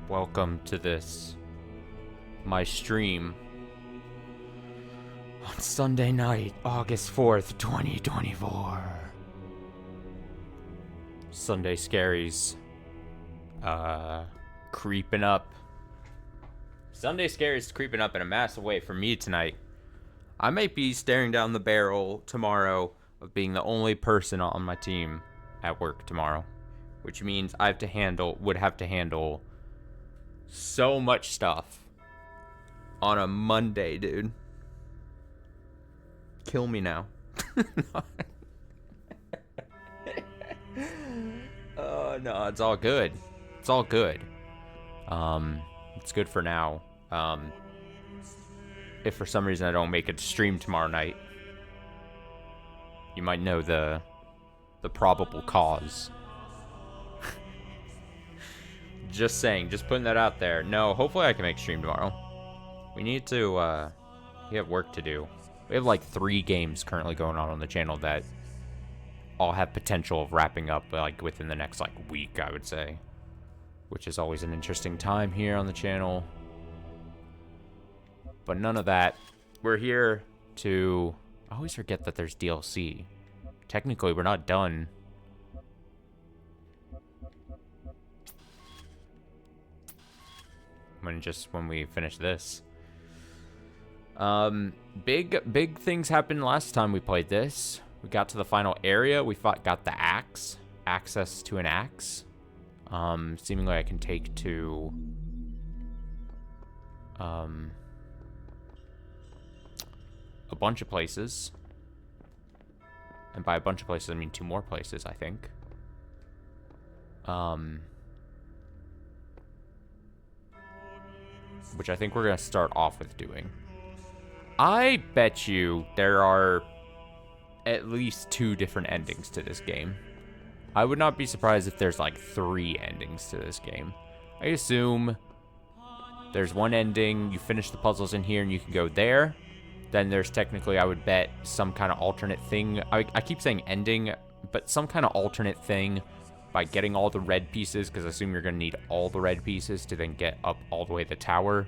Welcome to this, my stream on Sunday night, August 4th, 2024. Sunday Scaries, creeping up. Sunday Scaries creeping up in a massive way for me tonight. I might be staring down the barrel tomorrow of being the only person on my team at work tomorrow, which means would have to handle so much stuff on a Monday, dude. Kill me now. No, it's all good. It's all good. It's good for now. If for some reason I don't make it to stream tomorrow night, you might know the probable cause. Just saying, just putting that out there. No, hopefully I can make stream tomorrow. We need to, we have work to do. We have like 3 games currently going on the channel that all have potential of wrapping up like within the next like week, I would say. Which is always an interesting time here on the channel. But none of that. We're here to... I always forget that there's DLC. Technically, we're not done. When we finish this. Big things happened last time we played this. We got to the final area. We got the axe. Access to an axe. Seemingly I can take to... a bunch of places. And by a bunch of places, I mean 2 more places, I think. Which I think we're going to start off with doing. I bet you there are at least 2 different endings to this game. I would not be surprised if there's like 3 endings to this game. I assume there's one ending, you finish the puzzles in here and you can go there. Then there's technically, I would bet, some kind of alternate thing. I keep saying ending, but some kind of alternate thing by getting all the red pieces, because I assume you're going to need all the red pieces to then get up all the way to the tower.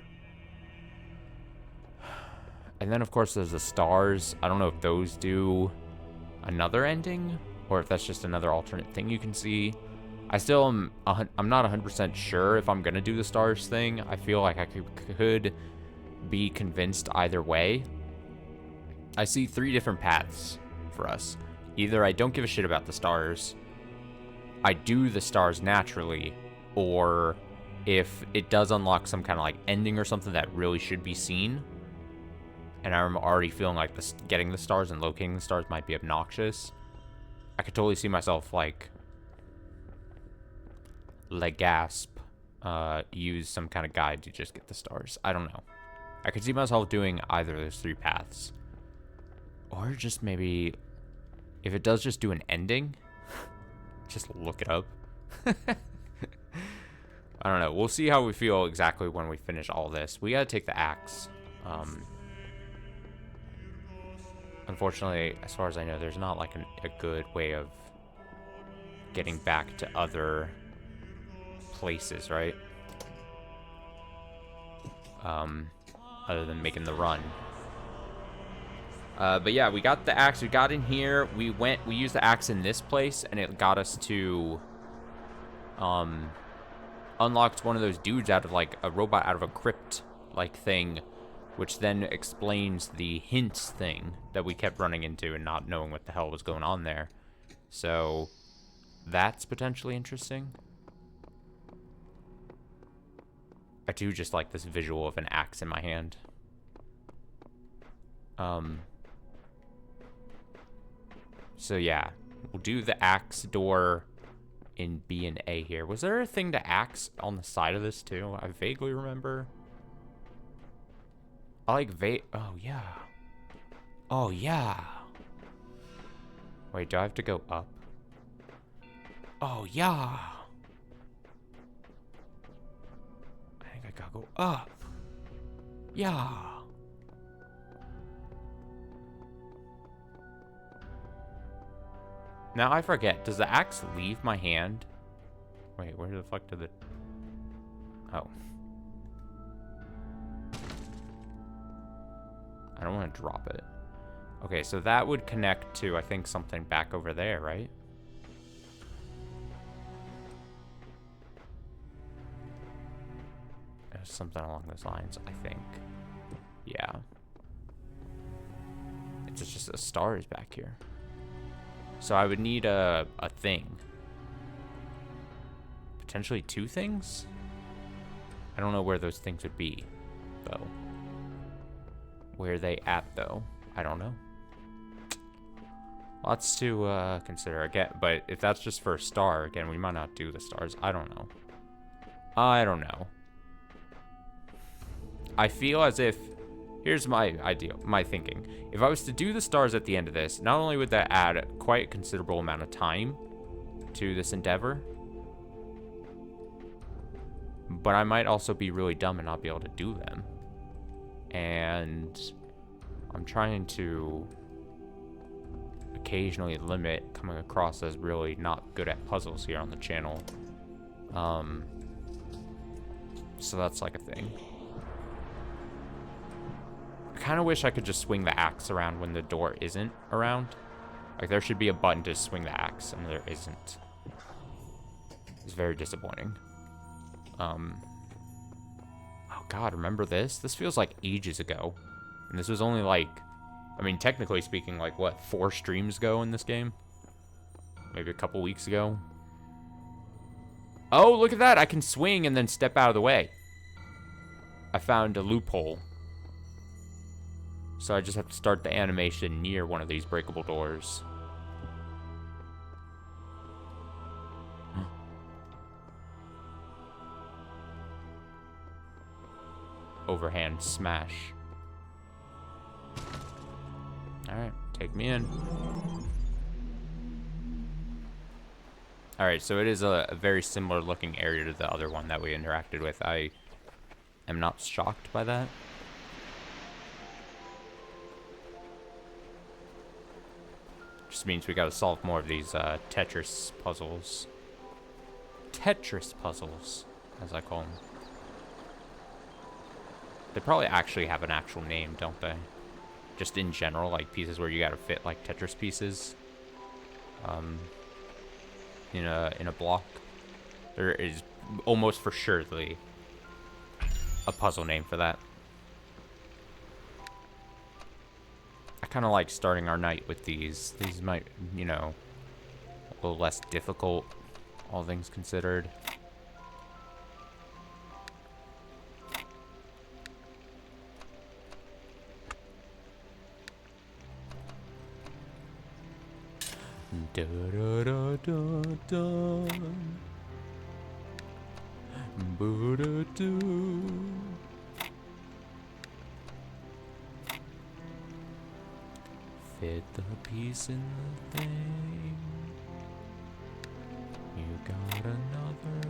And then, of course, there's the stars. I don't know if those do another ending, or if that's just another alternate thing you can see. I still am... I'm not 100% sure if I'm going to do the stars thing. I feel like I could be convinced either way. I see 3 different paths for us. Either I don't give a shit about the stars, I do the stars naturally, or if it does unlock some kind of like ending or something that really should be seen, and I'm already feeling like getting the stars and locating the stars might be obnoxious, I could totally see myself like gasp, use some kind of guide to just get the stars. I don't know. I could see myself doing either of those 3 paths. Or just maybe, if it does just do an ending, just look it up. I don't know. We'll see how we feel exactly when we finish all this. We gotta take the axe. Unfortunately, as far as I know, there's not like a good way of getting back to other places, right? Other than making the run. But yeah, we got the axe. We got in here. We used the axe in this place, and it got us to, unlocked one of those dudes out of, like, a robot out of a crypt-like thing, which then explains the hints thing that we kept running into and not knowing what the hell was going on there. So, that's potentially interesting. I do just like this visual of an axe in my hand. So yeah, we'll do the axe door in B and A here. Was there a thing to axe on the side of this too? I vaguely remember. I like oh yeah. Oh yeah. Wait, do I have to go up? Oh yeah. I think I gotta go up. Yeah. Now I forget, does the axe leave my hand? Wait, where the fuck did it... Oh. I don't want to drop it. Okay, so that would connect to, I think, something back over there, right? Something along those lines, I think. Yeah. It's just a star is back here. So I would need a thing. Potentially 2 things? I don't know where those things would be, though. Where are they at, though? I don't know. Lots to consider again, but if that's just for a star, again, we might not do the stars. I don't know. I don't know. I feel as if, here's my thinking. If I was to do the stars at the end of this, not only would that add quite a considerable amount of time to this endeavor, but I might also be really dumb and not be able to do them. And I'm trying to occasionally limit coming across as really not good at puzzles here on the channel. So that's like a thing. I kind of wish I could just swing the axe around when the door isn't around. Like, there should be a button to swing the axe, and there isn't. It's very disappointing. Oh god, remember this? This feels like ages ago. And this was only like, I mean, technically speaking, like, what, 4 streams ago in this game? Maybe a couple weeks ago? Oh, look at that! I can swing and then step out of the way. I found a loophole. So I just have to start the animation near one of these breakable doors. Overhand smash. Alright, take me in. Alright, so it is a very similar looking area to the other one that we interacted with. I am not shocked by that. Just means we gotta solve more of these tetris puzzles. Tetris puzzles, as I call them. They probably actually have an actual name, don't they? Just in general, like pieces where you gotta fit like Tetris pieces in a block. There is almost for surely a puzzle name for that. I kind of like starting our night with these. These might, you know, a little less difficult, all things considered. Da da da da da. Boo da doo. Fit the piece in the thing. You got another.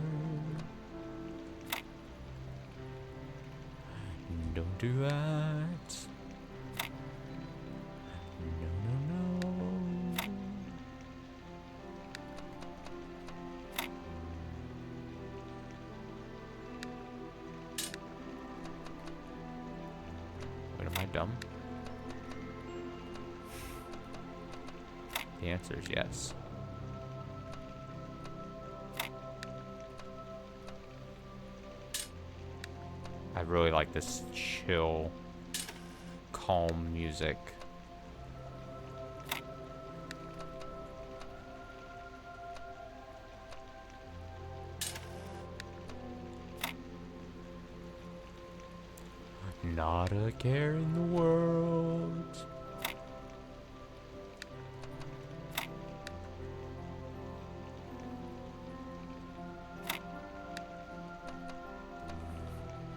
Don't do that. No, no, no. Wait, am I dumb? The answer is yes. I really like this chill, calm music. Not a care in the world.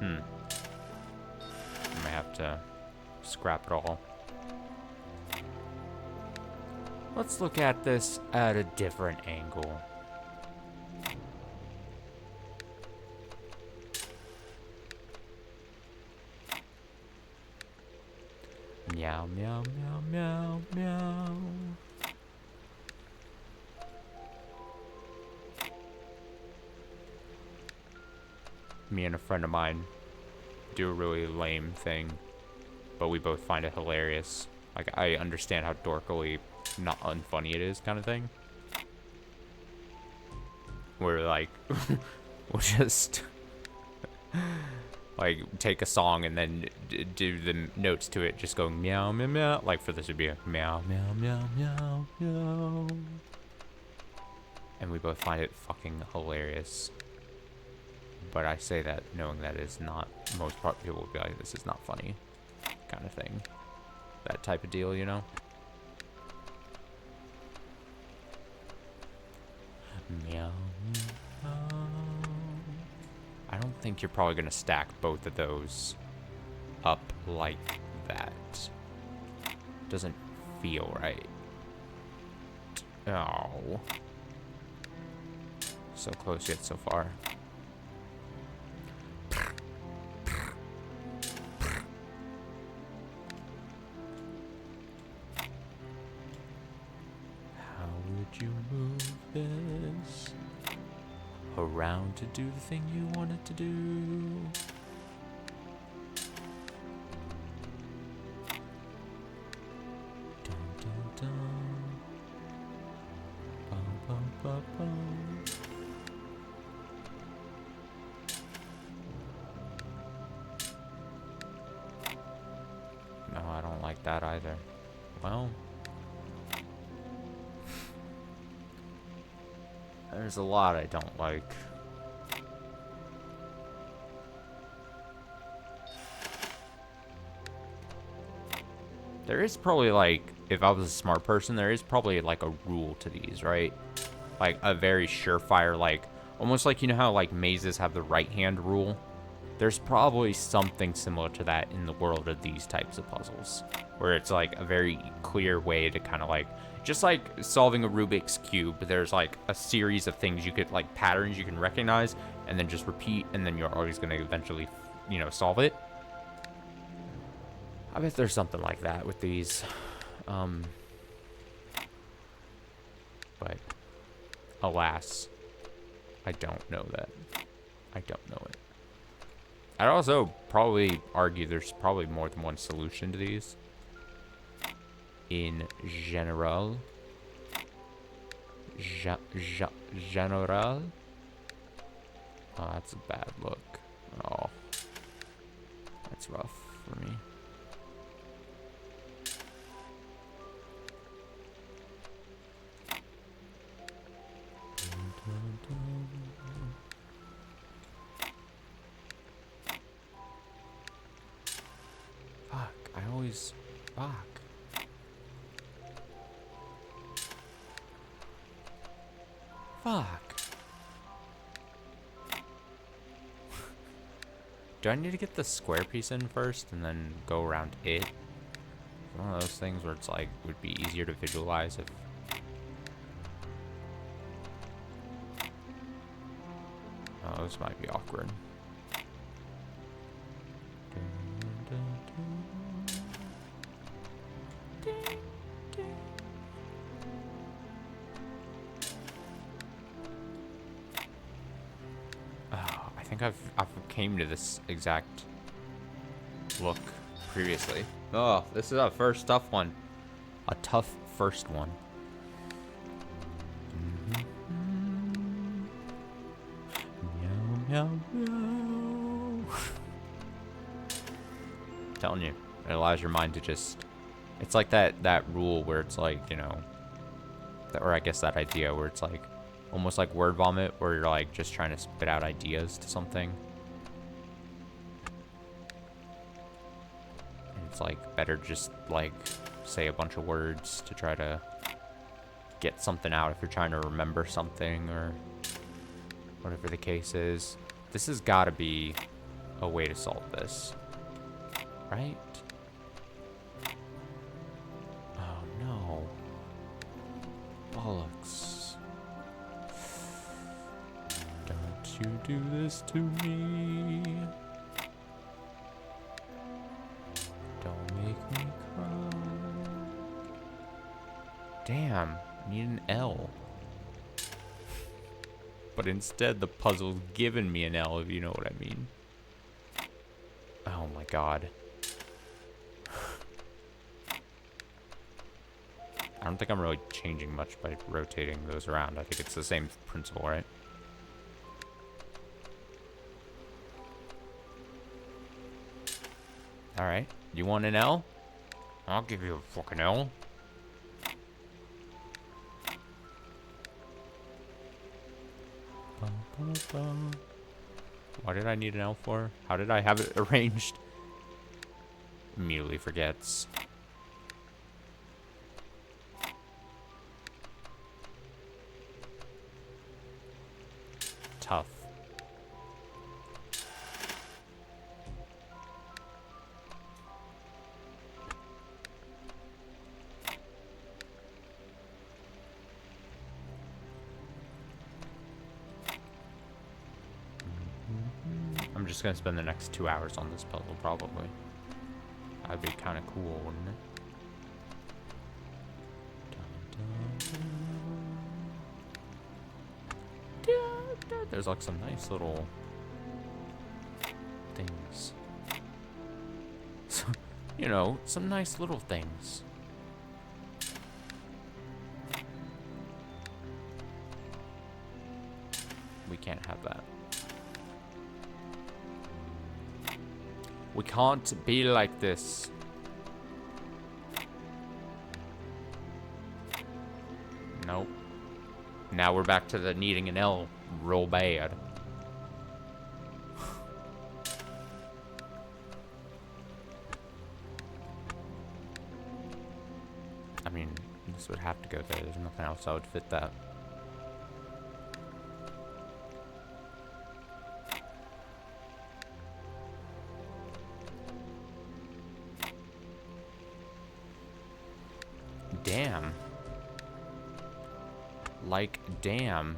I may have to scrap it all. Let's look at this at a different angle. Meow, meow, meow, meow, meow. me and a friend of mine do a really lame thing, but we both find it hilarious. Like, I understand how dorkily not unfunny it is, kind of thing. Where, like, we'll just, like, take a song and then do the notes to it, just going meow, meow, meow. Like, for this would be a meow, meow, meow, meow, meow. And we both find it fucking hilarious. But I say that knowing that it's not, most people will be like, this is not funny, kind of thing. That type of deal, you know? Meow, meow. I don't think you're probably gonna stack both of those up like that. Doesn't feel right. Oh. So close yet so far. How would you move this around to do the thing you wanted to do? Dun, dun, dun. Bum, bum, bum, bum. No, I don't like that either. Well, there's a lot I don't like. There is probably, like, if I was a smart person, there is probably, like, a rule to these, right? Like, a very surefire, like, almost like, you know how, like, mazes have the right-hand rule? There's probably something similar to that in the world of these types of puzzles, where it's, like, a very clear way to kind of, like, just like solving a Rubik's Cube, there's, like, a series of things you could, like, patterns you can recognize, and then just repeat, and then you're always going to eventually, you know, solve it. I bet there's something like that with these. But alas, I don't know that. I don't know it. I'd also probably argue there's probably more than one solution to these. In general. General. Oh, that's a bad look. Oh. That's rough for me. Fuck, I always... Fuck. Fuck. Do I need to get the square piece in first and then go around it? One of those things where it's like, would be easier to visualize if... Oh, this might be awkward. I think I've came to this exact look previously. Oh, this is a first tough one. A tough first one. Meow, meow. Telling you, it allows your mind to just... It's like that rule where it's like, you know... Or I guess that idea where it's like... Almost like word vomit, where you're like just trying to spit out ideas to something. And it's like better just like say a bunch of words to try to get something out if you're trying to remember something or whatever the case is. This has got to be a way to solve this, right? Oh no. Bollocks. You do this to me. Don't make me cry. Damn, I need an L. But instead, the puzzle's given me an L, if you know what I mean. Oh my god. I don't think I'm really changing much by rotating those around. I think it's the same principle, right? Alright. You want an L? I'll give you a fucking L. What did I need an L for? How did I have it arranged? Immediately forgets. Tough. I'm just gonna spend the next 2 hours on this puzzle, probably. That'd be kind of cool, wouldn't it? There's like some nice little things. So, you know, some nice little things. We can't have that. We can't be like this. Nope. Now we're back to the needing an L real bad. I mean, this would have to go there. There's nothing else that would fit that. Damn. Like, damn.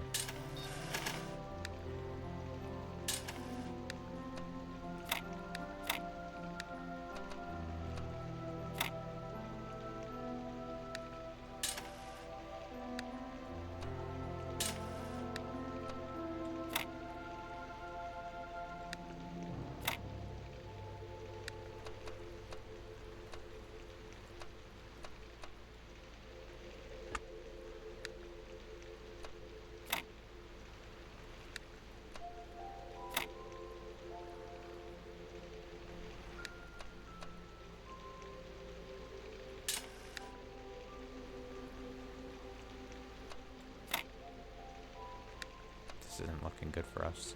This isn't looking good for us.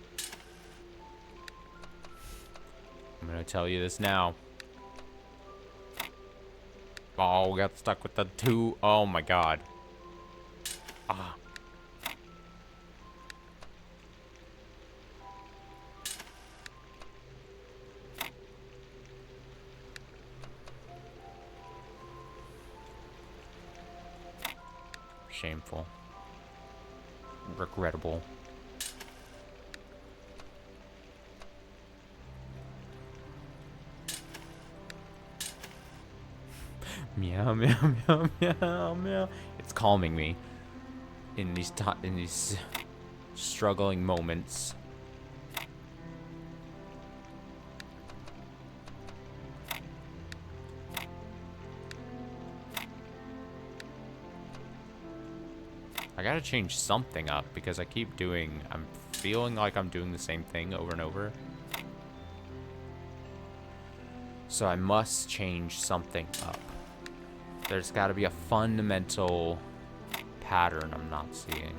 I'm gonna tell you this now. Oh, we got stuck with the 2. Oh my god. Ah. Shameful. Regrettable. Meow, meow, meow, meow, meow. It's calming me in these struggling moments. I gotta change something up because I'm feeling like I'm doing the same thing over and over. So I must change something up. There's gotta be a fundamental pattern I'm not seeing.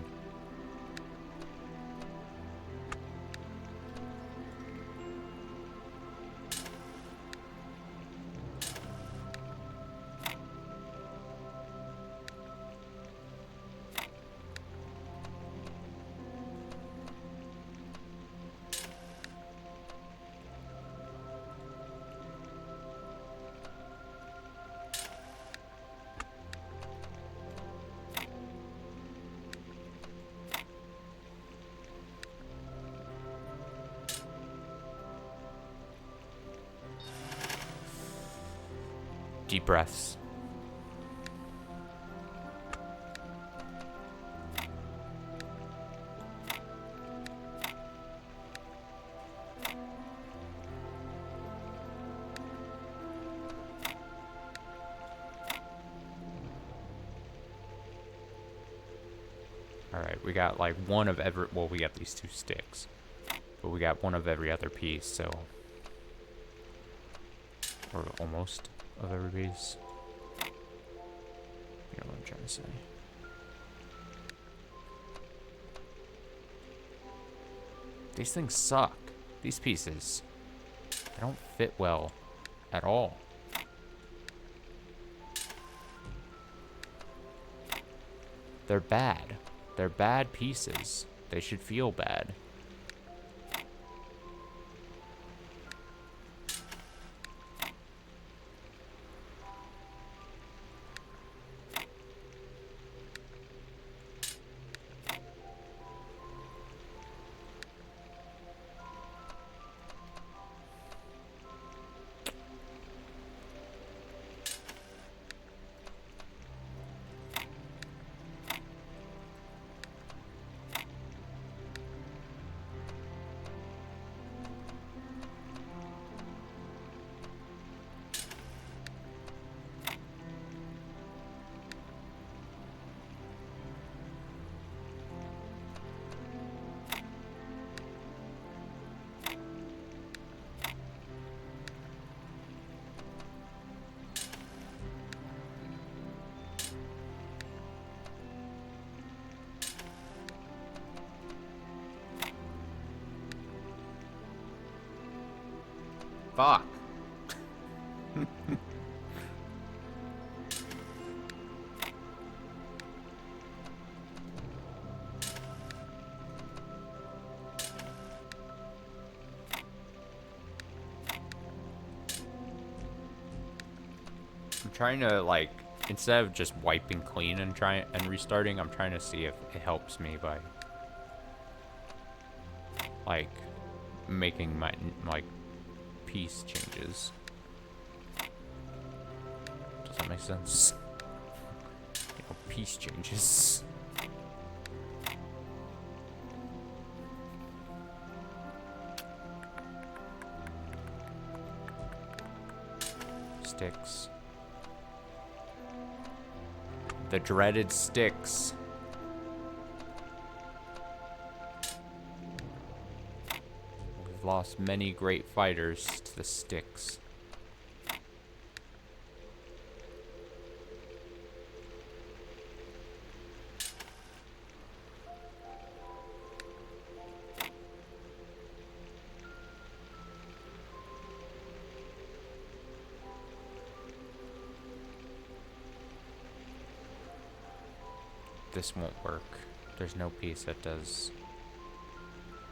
Deep breaths. Alright, we got like one of every... Well, we got these 2 sticks. But we got one of every other piece, so... Or almost of every piece. You know what I'm trying to say. These things suck. These pieces. They don't fit well at all. They're bad. They're bad pieces. They should feel bad. Fuck. I'm trying to, like, instead of just wiping clean and restarting, I'm trying to see if it helps me by, like, making my, like, piece changes. Does that make sense? You know, piece changes. Sticks. The dreaded sticks. We've lost many great fighters to the sticks. This won't work. There's no piece that does.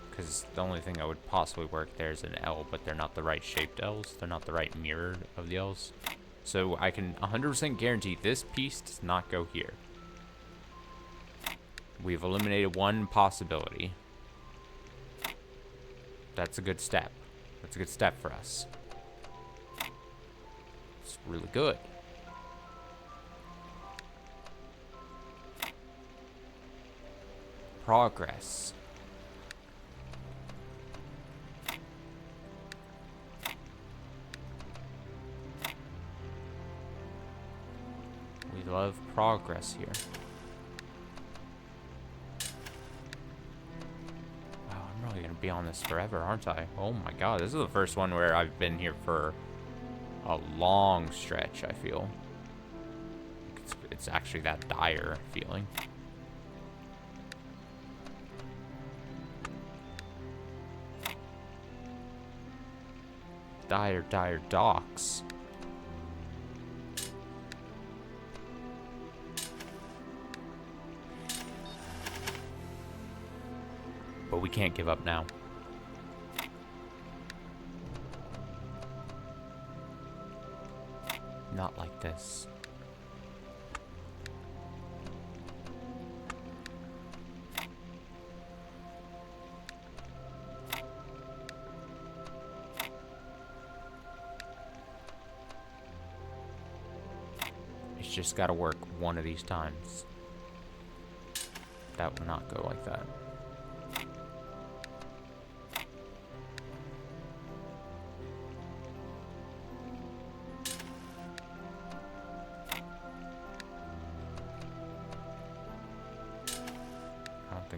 Because the only thing that would possibly work there is an L, but they're not the right shaped L's. They're not the right mirror of the L's. So I can 100% guarantee this piece does not go here. We've eliminated one possibility. That's a good step. That's a good step for us. It's really good. Progress. We love progress here. Wow, I'm really gonna be on this forever, aren't I? Oh my god, this is the first one where I've been here for a long stretch, I feel. It's actually that dire feeling. Dire docks. But we can't give up now. Not like this. Just gotta work one of these times. That would not go like that.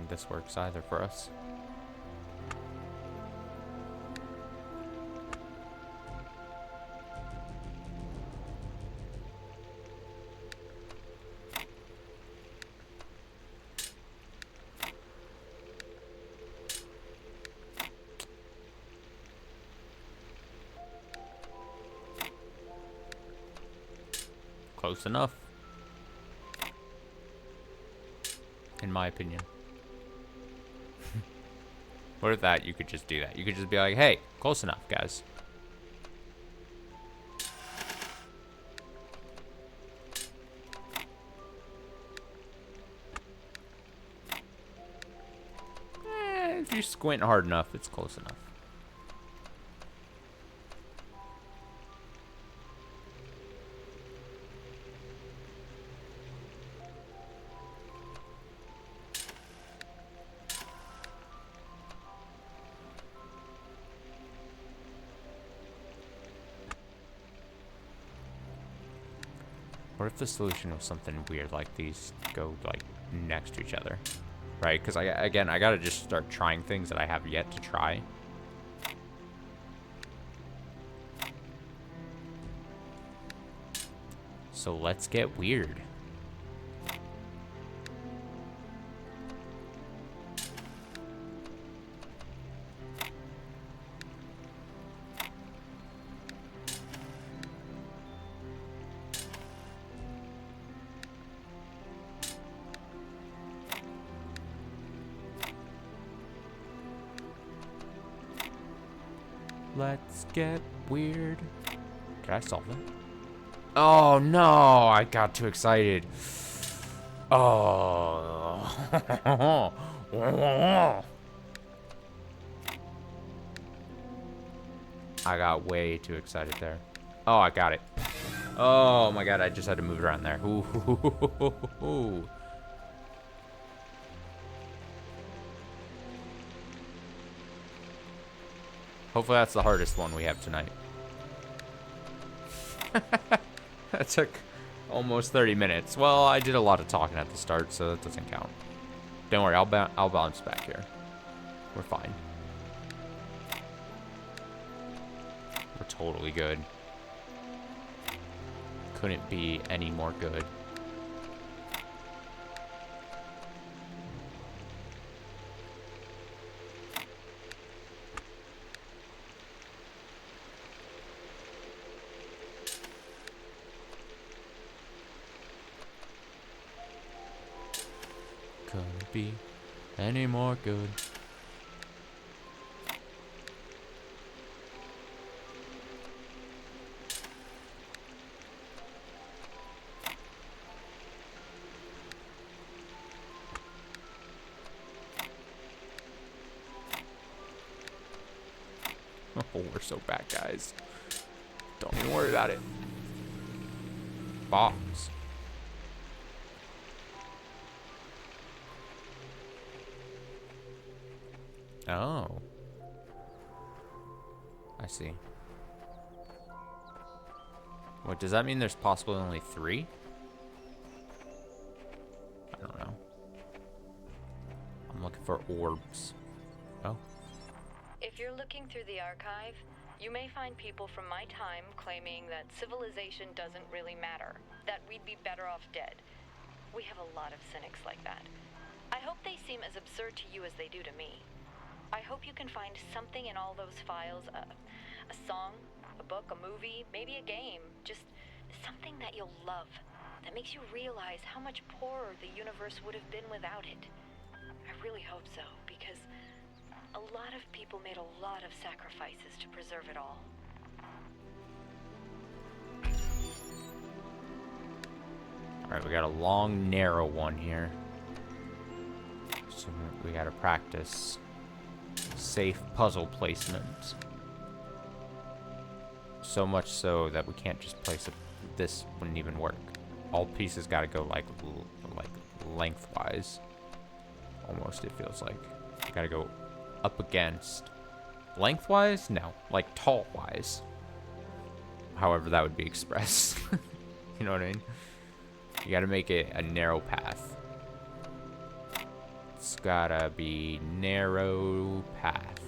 think this works either for us. Close enough, in my opinion. What if that, you could just do that? You could just be like, hey, close enough, guys. If you squint hard enough, it's close enough. What if the solution was something weird, like these go, like, next to each other? Right? Because, again, I gotta just start trying things that I have yet to try. So let's get weird. Let's get weird. Did I solve that? Oh no, I got too excited. Oh. I got way too excited there. Oh, I got it. Oh my god, I just had to move it around there. Ooh. Hopefully that's the hardest one we have tonight. That took almost 30 minutes. Well, I did a lot of talking at the start, so that doesn't count. Don't worry, I'll bounce back here. We're fine. We're totally good. Couldn't be any more good. Couldn't be any more good. Oh, we're so bad, guys. Don't even worry about it. Bombs. Oh. I see. What, does that mean there's possibly only 3? I don't know. I'm looking for orbs. Oh. If you're looking through the archive, you may find people from my time claiming that civilization doesn't really matter, that we'd be better off dead. We have a lot of cynics like that. I hope they seem as absurd to you as they do to me. I hope you can find something in all those files, a song, a book, a movie, maybe a game, just something that you'll love, that makes you realize how much poorer the universe would have been without it. I really hope so, because a lot of people made a lot of sacrifices to preserve it all. Alright, we got a long, narrow one here. So we gotta practice safe puzzle placement. So much so that we can't just place it. This wouldn't even work. All pieces gotta go like lengthwise. Almost, it feels like. You gotta go up against. Lengthwise? No. Like tall-wise. However that would be expressed. You know what I mean? You gotta make it a narrow path. It's gotta be narrow path.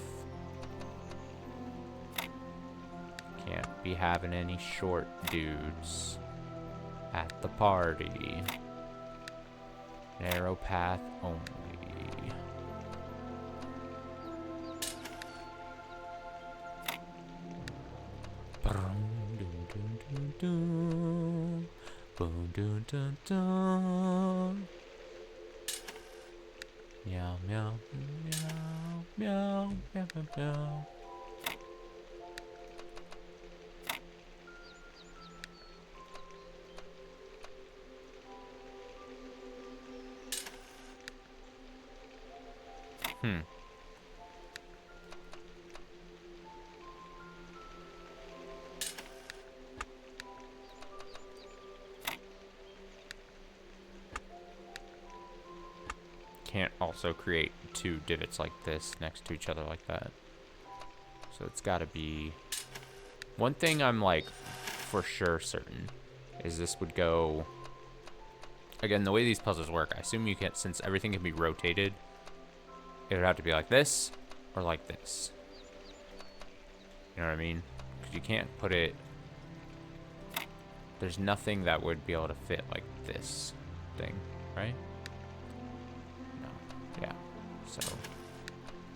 Can't be having any short dudes at the party. Narrow path only. Meow, meow, meow, meow, meow, meow. Can't also create two divots like this next to each other like that. So it's gotta be... One thing I'm like for sure certain is this would go... Again, the way these puzzles work, I assume you can't, since everything can be rotated, it would have to be like this or like this. You know what I mean? Because you can't put it... There's nothing that would be able to fit like this thing, right? Yeah, so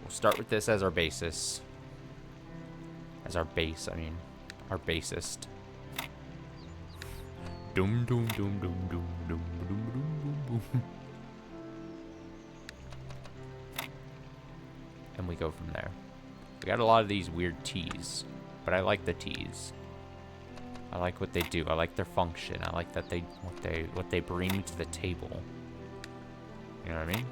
we'll start with this as our basis. As our base, I mean, our basist. Doom, doom, doom, doom, doom, doom, doom, doom, doom, doom. And we go from there. We got a lot of these weird T's, but I like the T's. I like what they do. I like their function. I like that what they bring to the table. You know what I mean?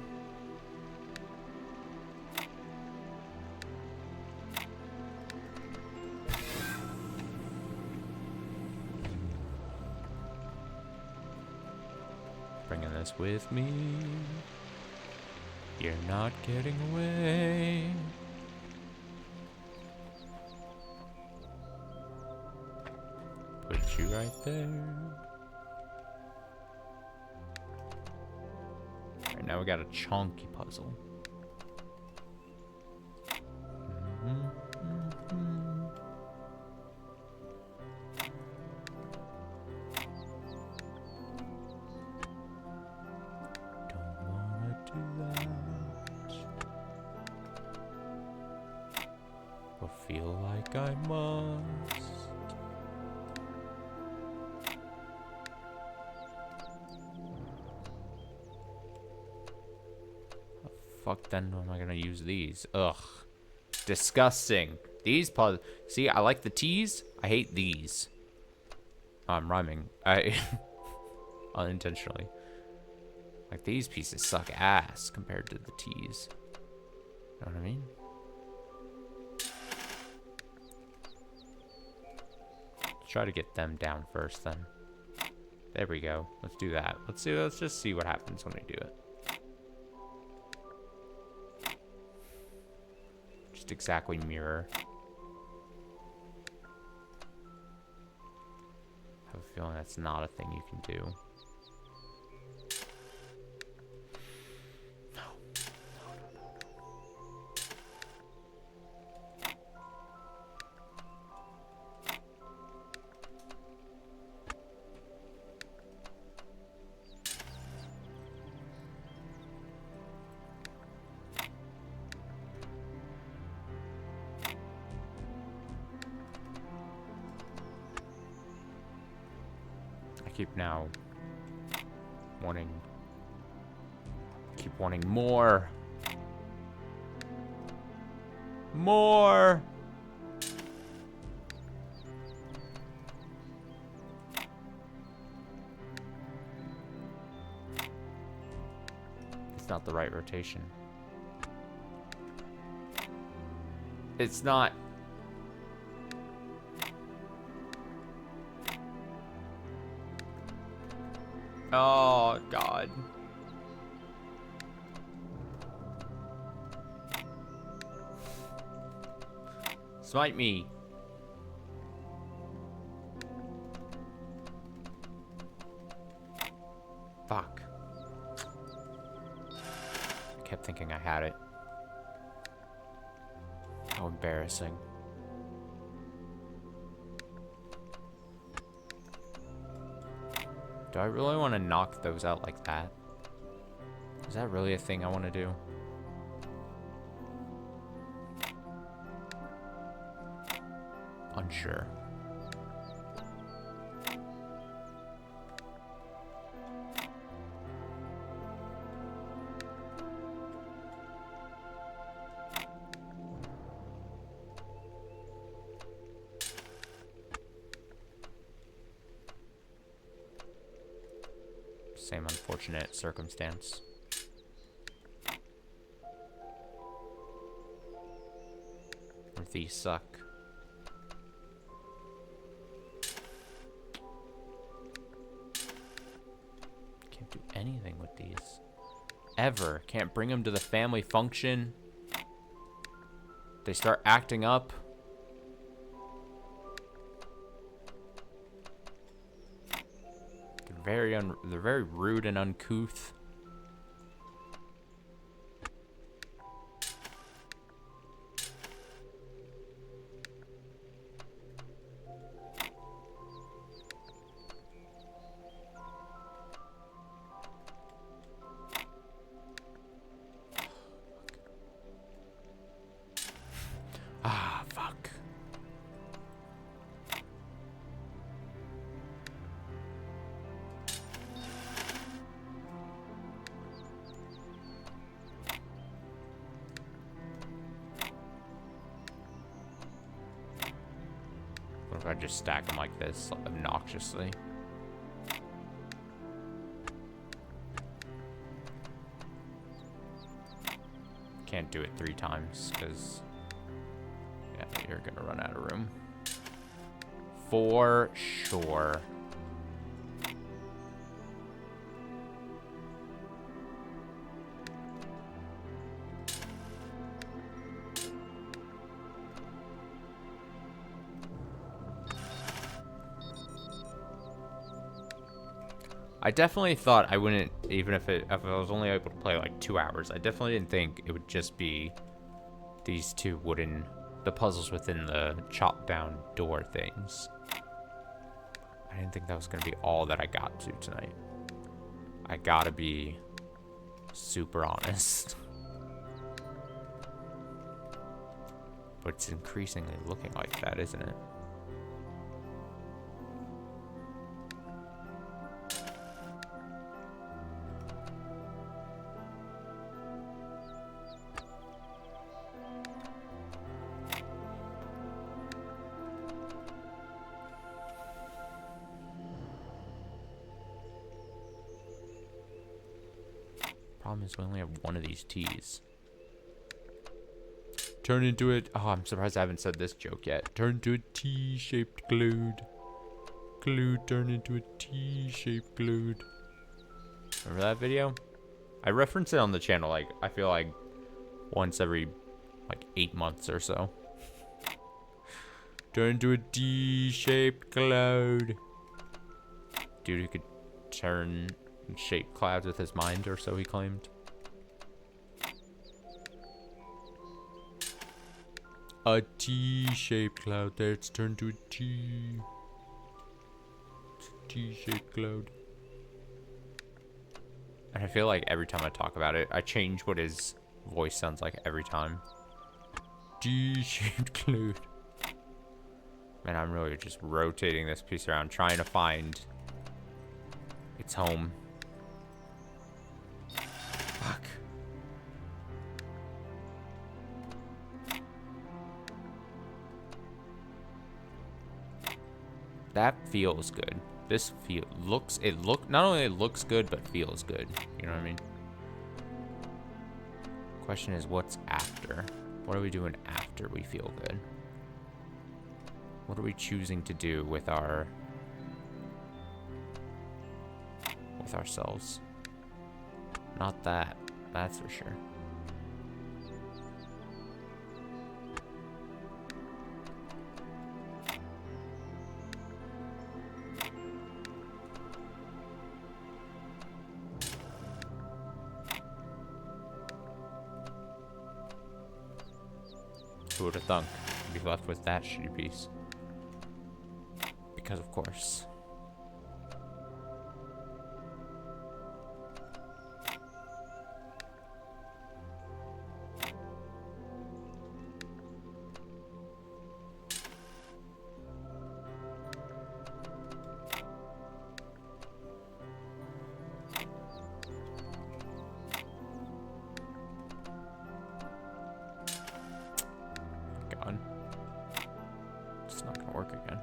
Bringing this with me. You're not getting away. Put you right there. Alright, now we got a chunky puzzle. Feel like I must. The fuck then am I gonna use these? Ugh. Disgusting. These puzzles. See, I like the T's. I hate these. I'm rhyming. Unintentionally. Like, these pieces suck ass compared to the T's. You know what I mean? Try to get them down first then. There we go. Let's do that. Let's just see what happens when we do it. Just exactly mirror. I have a feeling that's not a thing you can do. Keep wanting more. More. It's not the right rotation. It's not. Oh, God. Smite me. Fuck. kept thinking I had it. How embarrassing. Do I really want to knock those out like that? Is that really a thing I want to do? Unsure. Same unfortunate circumstance. Or these suck. Can't do anything with these. Ever. Can't bring them to the family function. They start acting up. They're very rude and uncouth. Ah, fuck. What if I just stack them like this, obnoxiously? Can't do it 3 times, because... yeah, you're gonna run out of room. For sure. I definitely thought I wouldn't, even if I was only able to play like 2 hours, I definitely didn't think it would just be these 2 wooden, the puzzles within the chop down door things. I didn't think that was gonna be all that I got to tonight. I gotta be super honest. But it's increasingly looking like that, isn't it? Problem is we only have one of these T's. Turn into it. Oh, I'm surprised I haven't said this joke yet. Turn into a T-shaped globe. Globe turn into a T-shaped globe. Remember that video? I reference it on the channel, like, I feel like once every, like, 8 months or so. Turn into a T-shaped cloud. Dude who could turn and shape clouds with his mind, or so he claimed. A T-shaped cloud. There, it's turned to a T. It's a T-shaped cloud. And I feel like every time I talk about it, I change what his voice sounds like every time. T-shaped cloud. Man, I'm really just rotating this piece around, trying to find its home. Fuck. That feels good. This not only it looks good, but feels good. You know what I mean? Question is, what's after? What are we doing after we feel good? What are we choosing to do with ourselves? Not that. That's for sure. Who would have thunk? Be left with that shitty piece. Because of course. God. It's not gonna work again.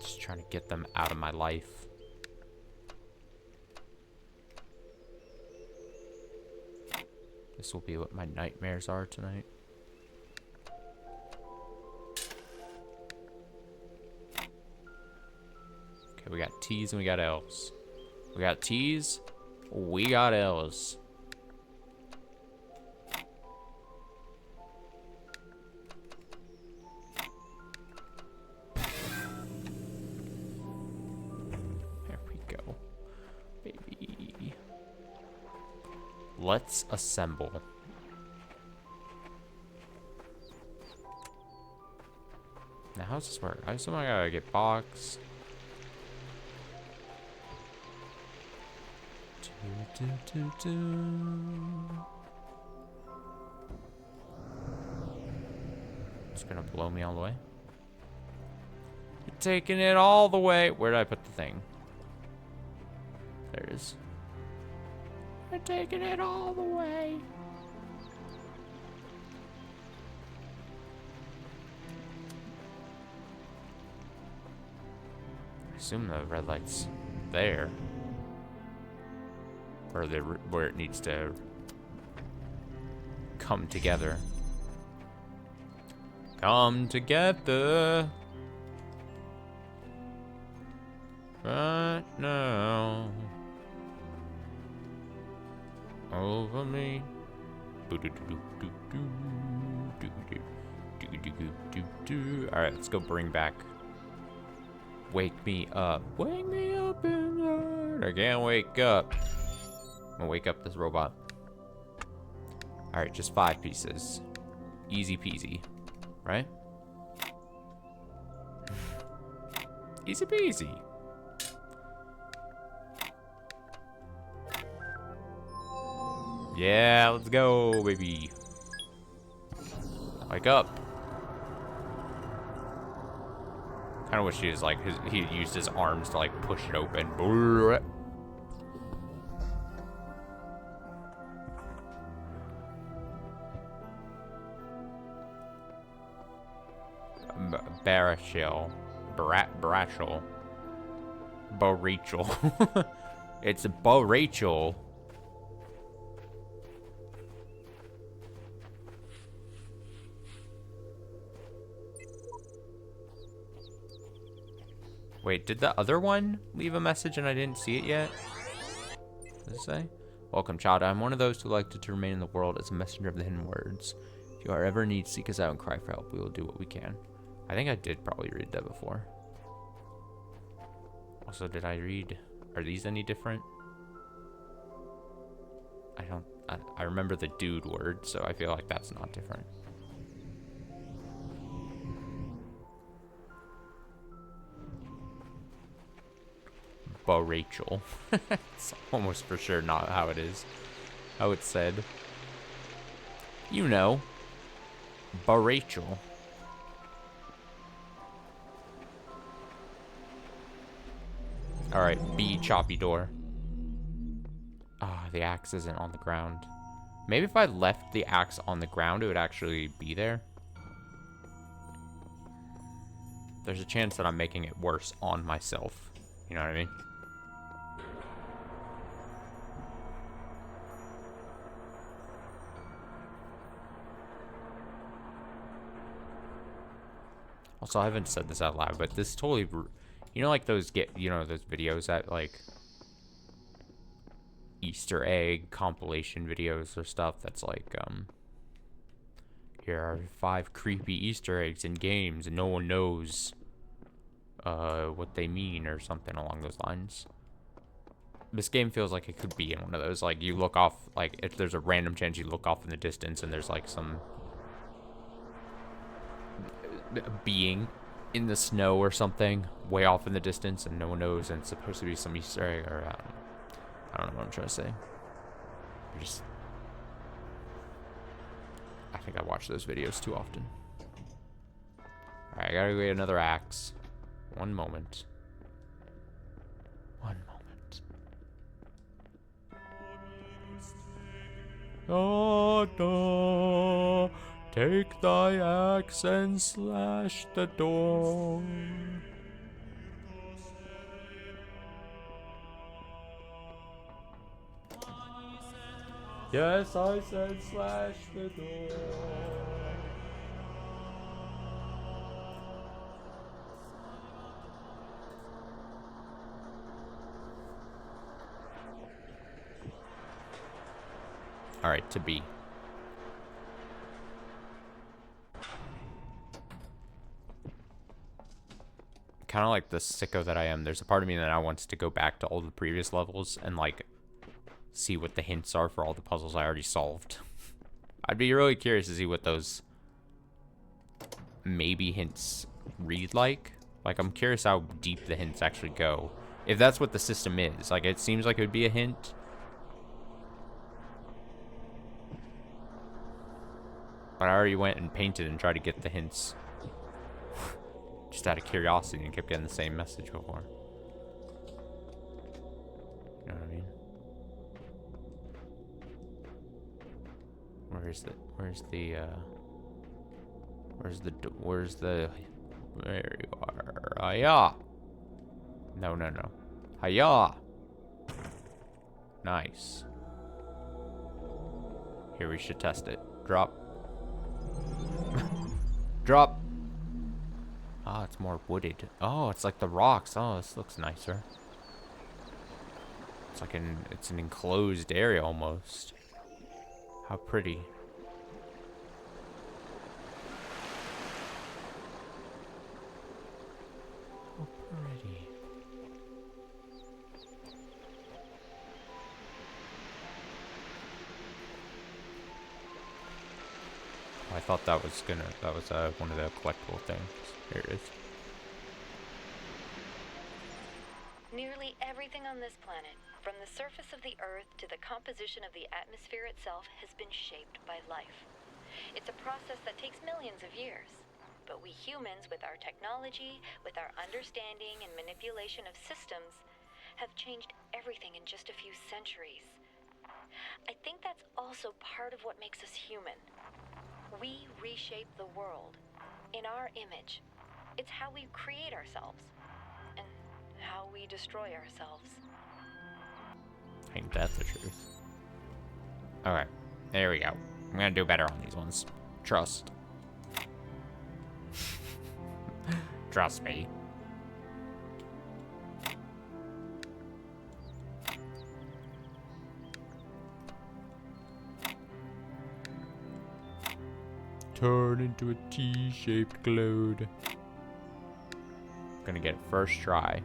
Just trying to get them out of my life. This will be what my nightmares are tonight. Okay, we got T's and we got L's. We got T's, we got L's. There we go, baby. Let's assemble. Now, how does this work? I assume I gotta get box. It's gonna blow me all the way. You're taking it all the way. Where did I put the thing? There it is. You're taking it all the way. I assume the red light's there. Or where it needs to come together. Come together. Right now. Over me. Alright, let's go bring back. Wake me up. Wake me up in the night. I can't wake up. I'm gonna wake up this robot. Alright, just 5 pieces. Easy peasy. Right? Easy peasy. Yeah, let's go, baby. Wake up. Kinda wish he was like, he used his arms to like push it open. Barachel. Barachel. Barachel. It's a Barachel. Wait, did the other one leave a message and I didn't see it yet? What does it say? Welcome, child. I'm one of those who like to remain in the world as a messenger of the hidden words. If you are ever in need, seek us out and cry for help. We will do what we can. I think I did probably read that before. Also, did I read... Are these any different? I don't... I remember the dude word, so I feel like that's not different. Rachel. It's almost for sure not how it is. How it's said. You know. Rachel. Alright, B choppy door. Ah, the axe isn't on the ground. Maybe if I left the axe on the ground, it would actually be there. There's a chance that I'm making it worse on myself. You know what I mean? Also, I haven't said this out loud, but this totally, you know, like those those videos that like Easter egg compilation videos or stuff that's like, here are 5 creepy Easter eggs in games and no one knows what they mean or something along those lines. This game feels like it could be in one of those, like, you look off, like, if there's a random chance you look off in the distance and there's, like, some being in the snow or something way off in the distance and no one knows, and it's supposed to be some Easter egg, or, I don't know what I'm trying to say. I think I watch those videos too often. Alright, I gotta go get another axe. One moment. One moment. Oh no! Take thy axe and slash the door. Yes, I said slash the door. Alright, to be. Kind of like the sicko that I am, there's a part of me that now wants to go back to all the previous levels and, like, see what the hints are for all the puzzles I already solved. I'd be really curious to see what those maybe hints read like. Like, I'm curious how deep the hints actually go. If that's what the system is. Like, it seems like it would be a hint. But I already went and painted and tried to get the hints. Just out of curiosity and kept getting the same message before. You know what I mean? There you are. Hiya! No. Hiya! Nice. Here, we should test it. Drop. Drop! Ah, it's more wooded. Oh, it's like the rocks. Oh, this looks nicer. It's an enclosed area almost. How pretty. How pretty. Oh, I thought that was one of the collectible things. Here it is. Nearly everything on this planet, from the surface of the Earth to the composition of the atmosphere itself, has been shaped by life. It's a process that takes millions of years. But we humans, with our technology, with our understanding and manipulation of systems, have changed everything in just a few centuries. I think that's also part of what makes us human. We reshape the world in our image. It's how we create ourselves. And how we destroy ourselves. Ain't that the truth? Alright, there we go. I'm gonna do better on these ones. Trust. Trust me. Turn into a T-shaped globe. Gonna get it first try.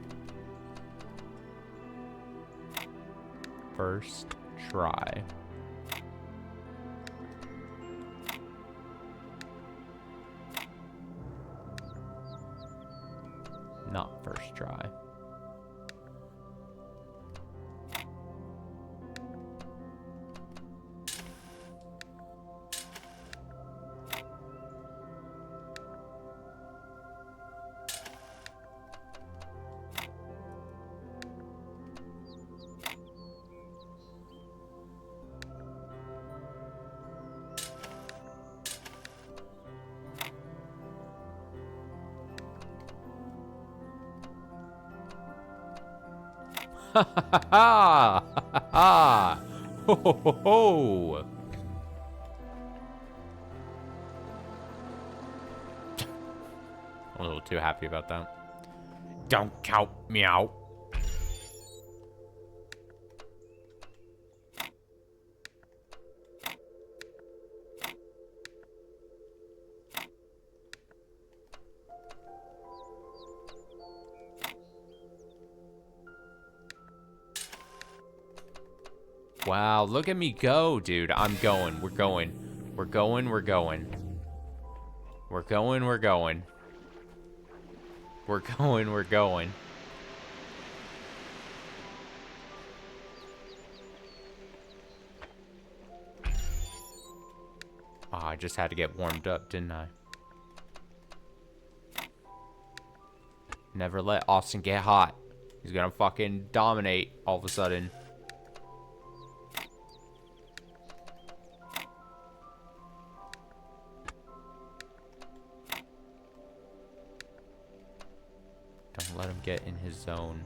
First try. Not first try. Ha ha ha ha ha! Ho ho ho ho! I'm a little too happy about that. Don't count me out. Wow, look at me go, dude. I'm going. We're going. We're going. We're going. We're going. We're going. We're going. We're going. Oh, I just had to get warmed up, didn't I? Never let Austin get hot. He's gonna fucking dominate all of a sudden. Don't let him get in his zone.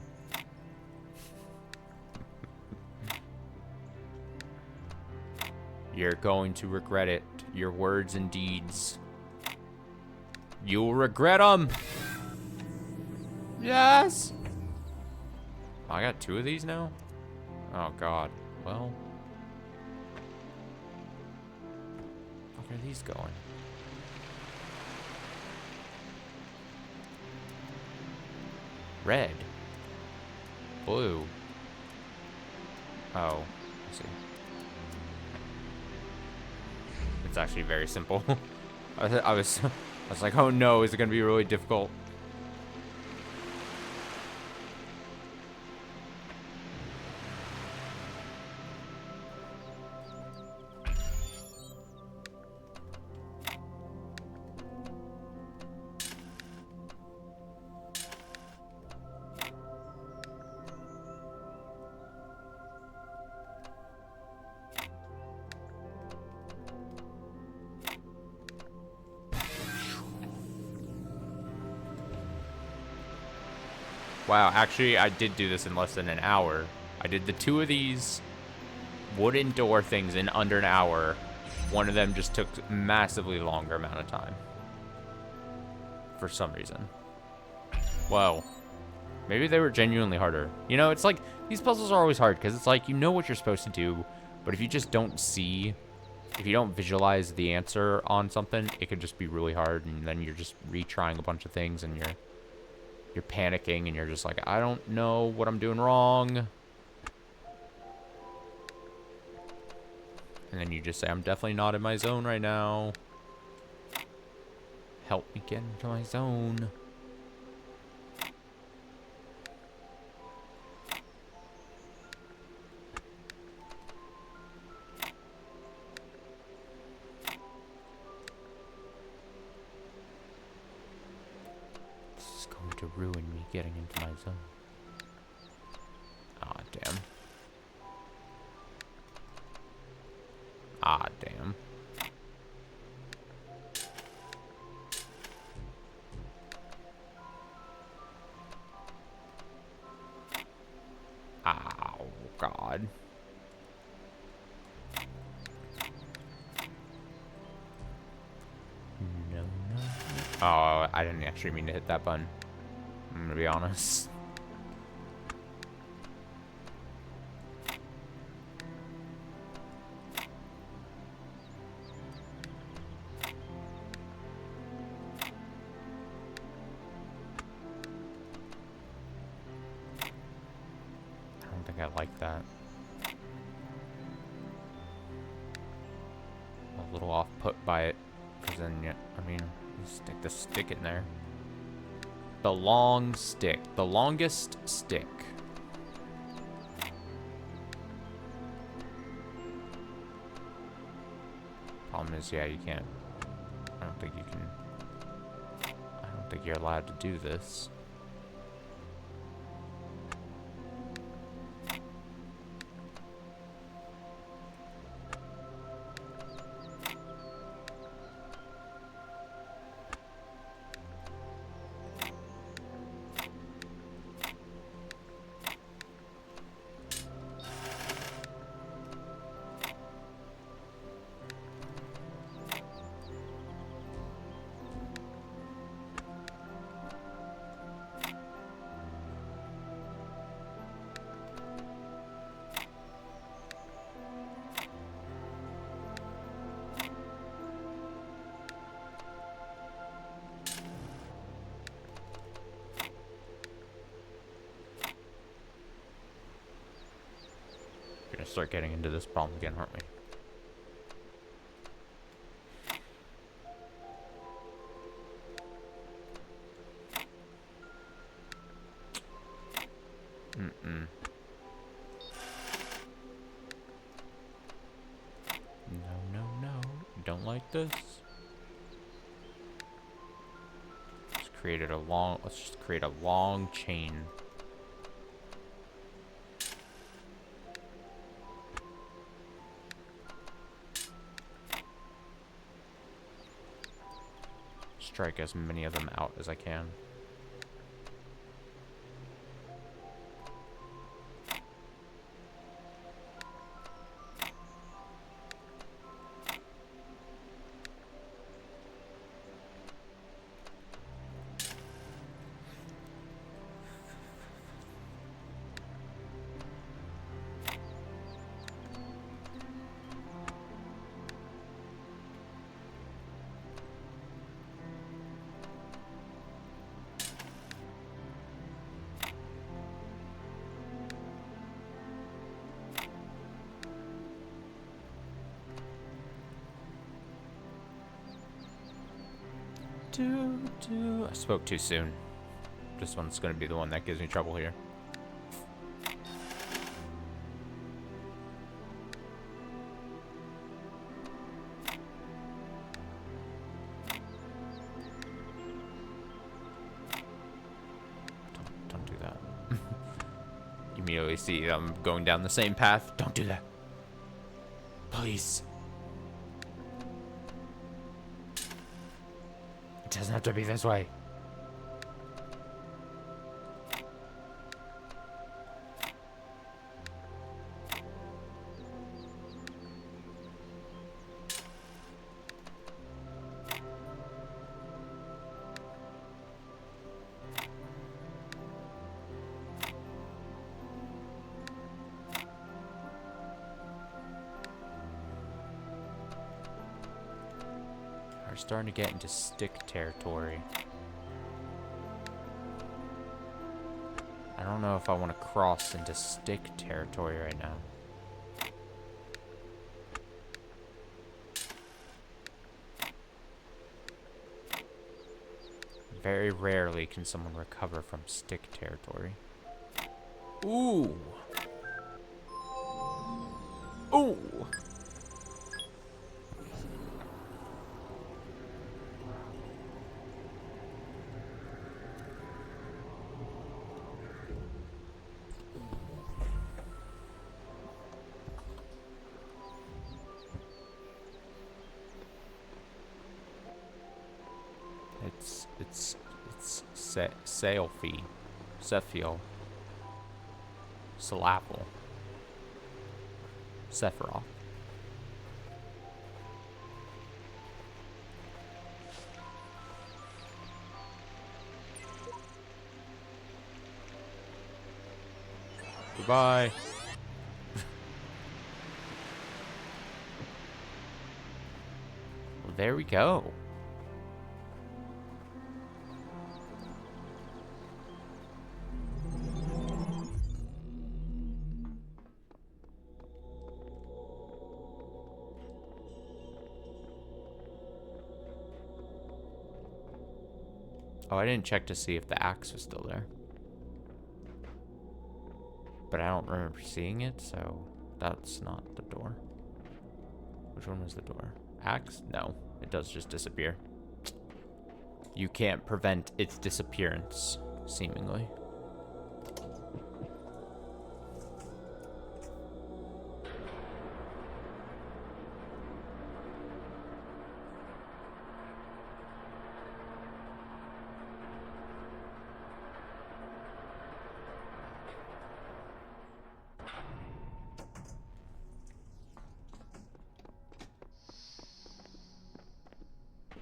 You're going to regret it. Your words and deeds. You'll regret them. Yes. Oh, I got 2 of these now? Oh, God. Well. Where are these going? Red. Blue. Oh, I see. It's actually very simple. I was like, oh no, is it gonna be really difficult? Wow, actually, I did do this in less than an hour. I did the 2 of these wooden door things in under an hour. One of them just took massively longer amount of time. For some reason. Whoa. Maybe they were genuinely harder. You know, it's like, these puzzles are always hard, because it's like, you know what you're supposed to do, but if you just don't see, if you don't visualize the answer on something, it could just be really hard, and then you're just retrying a bunch of things, and you're panicking, and you're just like, I don't know what I'm doing wrong. And then you just say, I'm definitely not in my zone right now. Help me get into my zone. This is going to ruin me getting into my zone. Ah, damn. Ah, damn. Ow, God. No, no. Oh, I didn't actually mean to hit that button. I'm gonna be honest. I like that. A little off put by it, because then, yeah, I mean, you stick the stick in there. The long stick. The longest stick. Problem is, yeah, you can't. I don't think you can. I don't think you're allowed to do this. Gonna start getting into this problem again, aren't we? No. Don't like this. Let's just create a long chain. Strike as many of them out as I can. I spoke too soon. This one's gonna be the one that gives me trouble here. Don't do that. You immediately see I'm going down the same path. Don't do that. Please. It doesn't have to be this way. Starting to get into stick territory. I don't know if I want to cross into stick territory right now. Very rarely can someone recover from stick territory. Ooh. Ooh. It's Sailfie, Sephiel, Salapple, Sephiroth. Goodbye. Well, there we go. Oh, I didn't check to see if the axe was still there. But I don't remember seeing it, so that's not the door. Which one was the door? Axe? No, it does just disappear. You can't prevent its disappearance, seemingly.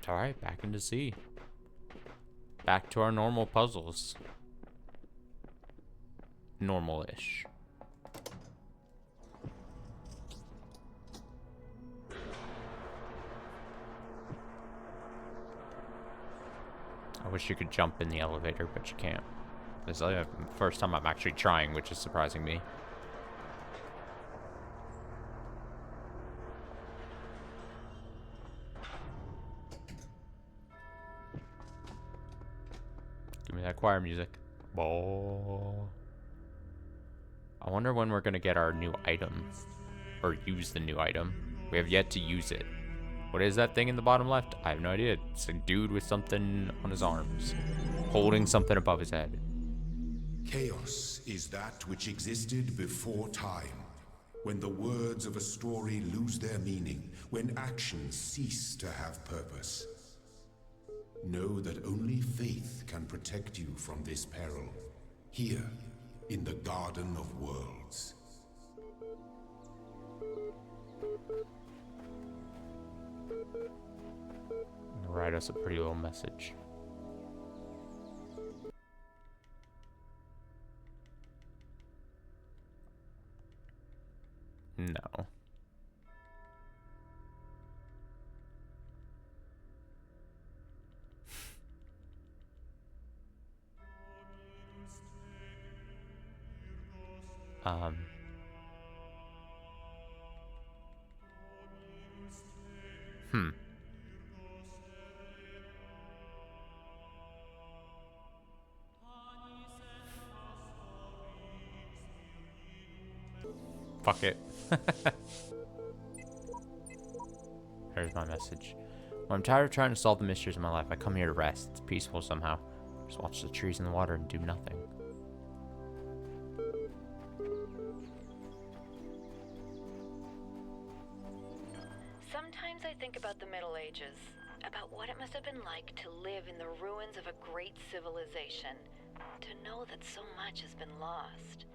Alright, back into C. Back to our normal puzzles. Normal-ish. I wish you could jump in the elevator, but you can't. This is the first time I'm actually trying, which is surprising me. that choir music. Oh. I wonder when we're gonna get our new item. Or use the new item. We have yet to use it. What is that thing in the bottom left? I have no idea. It's a dude with something on his arms. Holding something above his head. Chaos is that which existed before time. When the words of a story lose their meaning. When actions cease to have purpose. Know that only faith can protect you from this peril. Here, in the Garden of Worlds. Write us a pretty little message. No. Fuck it. Here's my message. When I'm tired of trying to solve the mysteries of my life, I come here to rest. It's peaceful somehow. Just watch the trees and the water and do nothing. Sometimes I think about the Middle Ages, about what it must have been like to live in the ruins of a great civilization, to know that so much has been lost.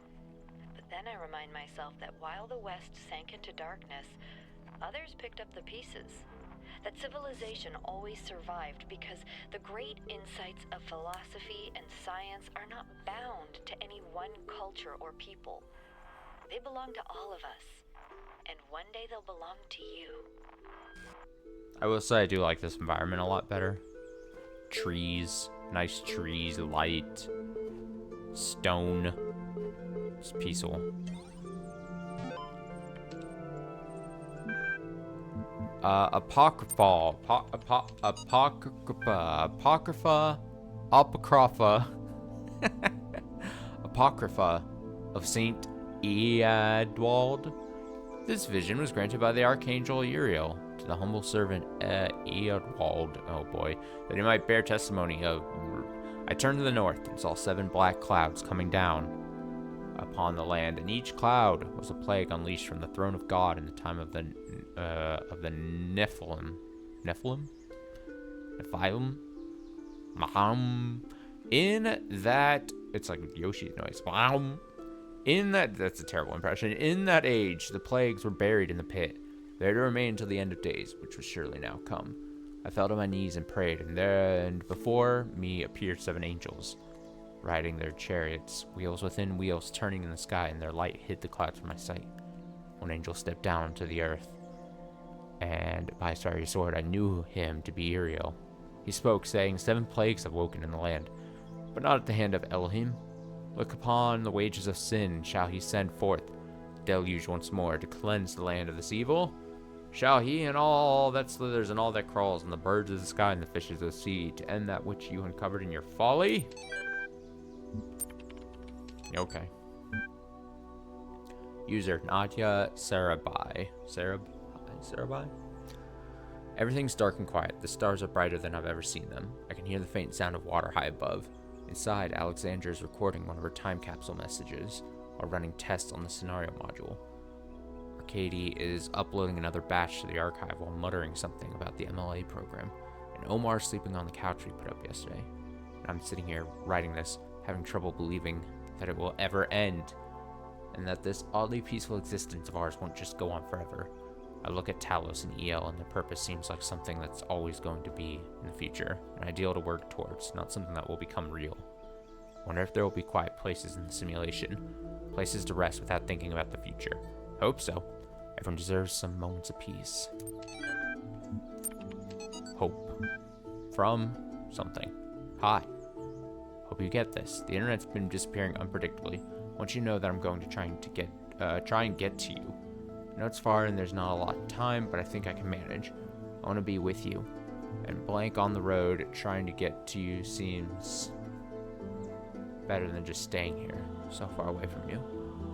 But then I remind myself that while the West sank into darkness, others picked up the pieces. That civilization always survived because the great insights of philosophy and science are not bound to any one culture or people. They belong to all of us, and one day they'll belong to you. I will say I do like this environment a lot better. Trees, nice trees, light, stone. It's peaceful. Apocrypha of Saint Eadwald. This vision was granted by the Archangel Uriel to the humble servant Eadwald, oh boy, that he might bear testimony of. I turned to the north and saw 7 black clouds coming down upon the land, and each cloud was a plague unleashed from the throne of God in the time of the Nephilim. In that, it's like Yoshi's noise. That's a terrible impression. In that age, the plagues were buried in the pit, there to remain until the end of days, which was surely now come. I fell to my knees and prayed, and before me appeared 7 angels, riding their chariots, wheels within wheels turning in the sky, and their light hid the clouds from my sight. One angel stepped down to the earth, and by his fiery sword I knew him to be Uriel. He spoke, saying, 7 plagues have woken in the land, but not at the hand of Elohim. Look upon the wages of sin, shall he send forth deluge once more to cleanse the land of this evil? Shall he and all that slithers and all that crawls, and the birds of the sky and the fishes of the sea, to end that which you uncovered in your folly? Okay. User Nadia Sarabai. Sarabai? Everything's dark and quiet. The stars are brighter than I've ever seen them. I can hear the faint sound of water high above. Inside, Alexandra is recording one of her time capsule messages while running tests on the scenario module. Arcady is uploading another batch to the archive while muttering something about the MLA program, and Omar's sleeping on the couch we put up yesterday. And I'm sitting here writing this, having trouble believing that it will ever end, and that this oddly peaceful existence of ours won't just go on forever. I look at Talos and EL, and their purpose seems like something that's always going to be in the future, an ideal to work towards, not something that will become real. Wonder if there will be quiet places in the simulation, places to rest without thinking about the future. Hope so. Everyone deserves some moments of peace. Hope. From something. Hi. Hope you get this. The internet's been disappearing unpredictably. I want you to know that I'm going to try and get to you. I know it's far and there's not a lot of time, but I think I can manage. I want to be with you. And blank on the road, trying to get to you seems Better than just staying here so far away from you.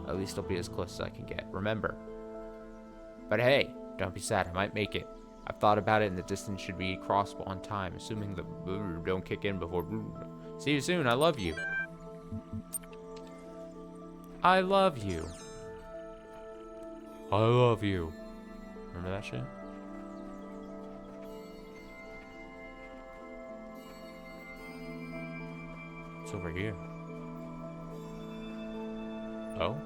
At least I'll be as close as I can get. Remember. But hey, don't be sad. I might make it. I've thought about it, and the distance should be crossable on time, assuming the don't kick in before. See you soon. I love you. I love you. I love you. Remember that shit? It's over here. Oh?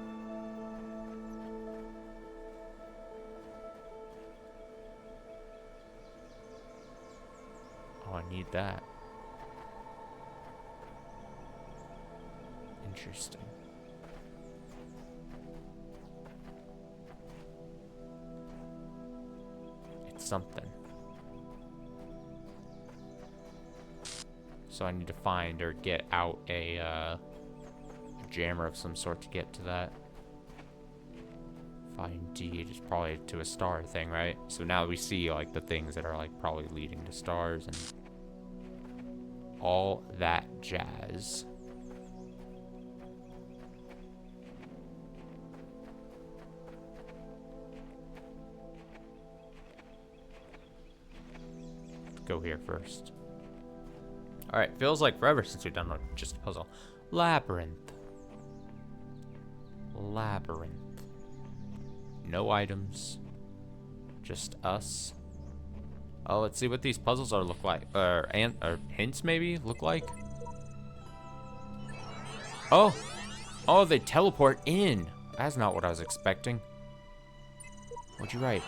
Oh, I need that. Interesting. It's something. So I need to find or get out a jammer of some sort to get to that. Find D is probably to a star thing, right? So now we see like the things that are like probably leading to stars and all that jazz. Let's go here first. Alright, feels like forever since we've done just a puzzle. Labyrinth. Labyrinth. No items. Just us. Oh, let's see what these puzzles are look like. Or hints maybe look like. Oh! Oh, they teleport in. That's not what I was expecting. What'd you write?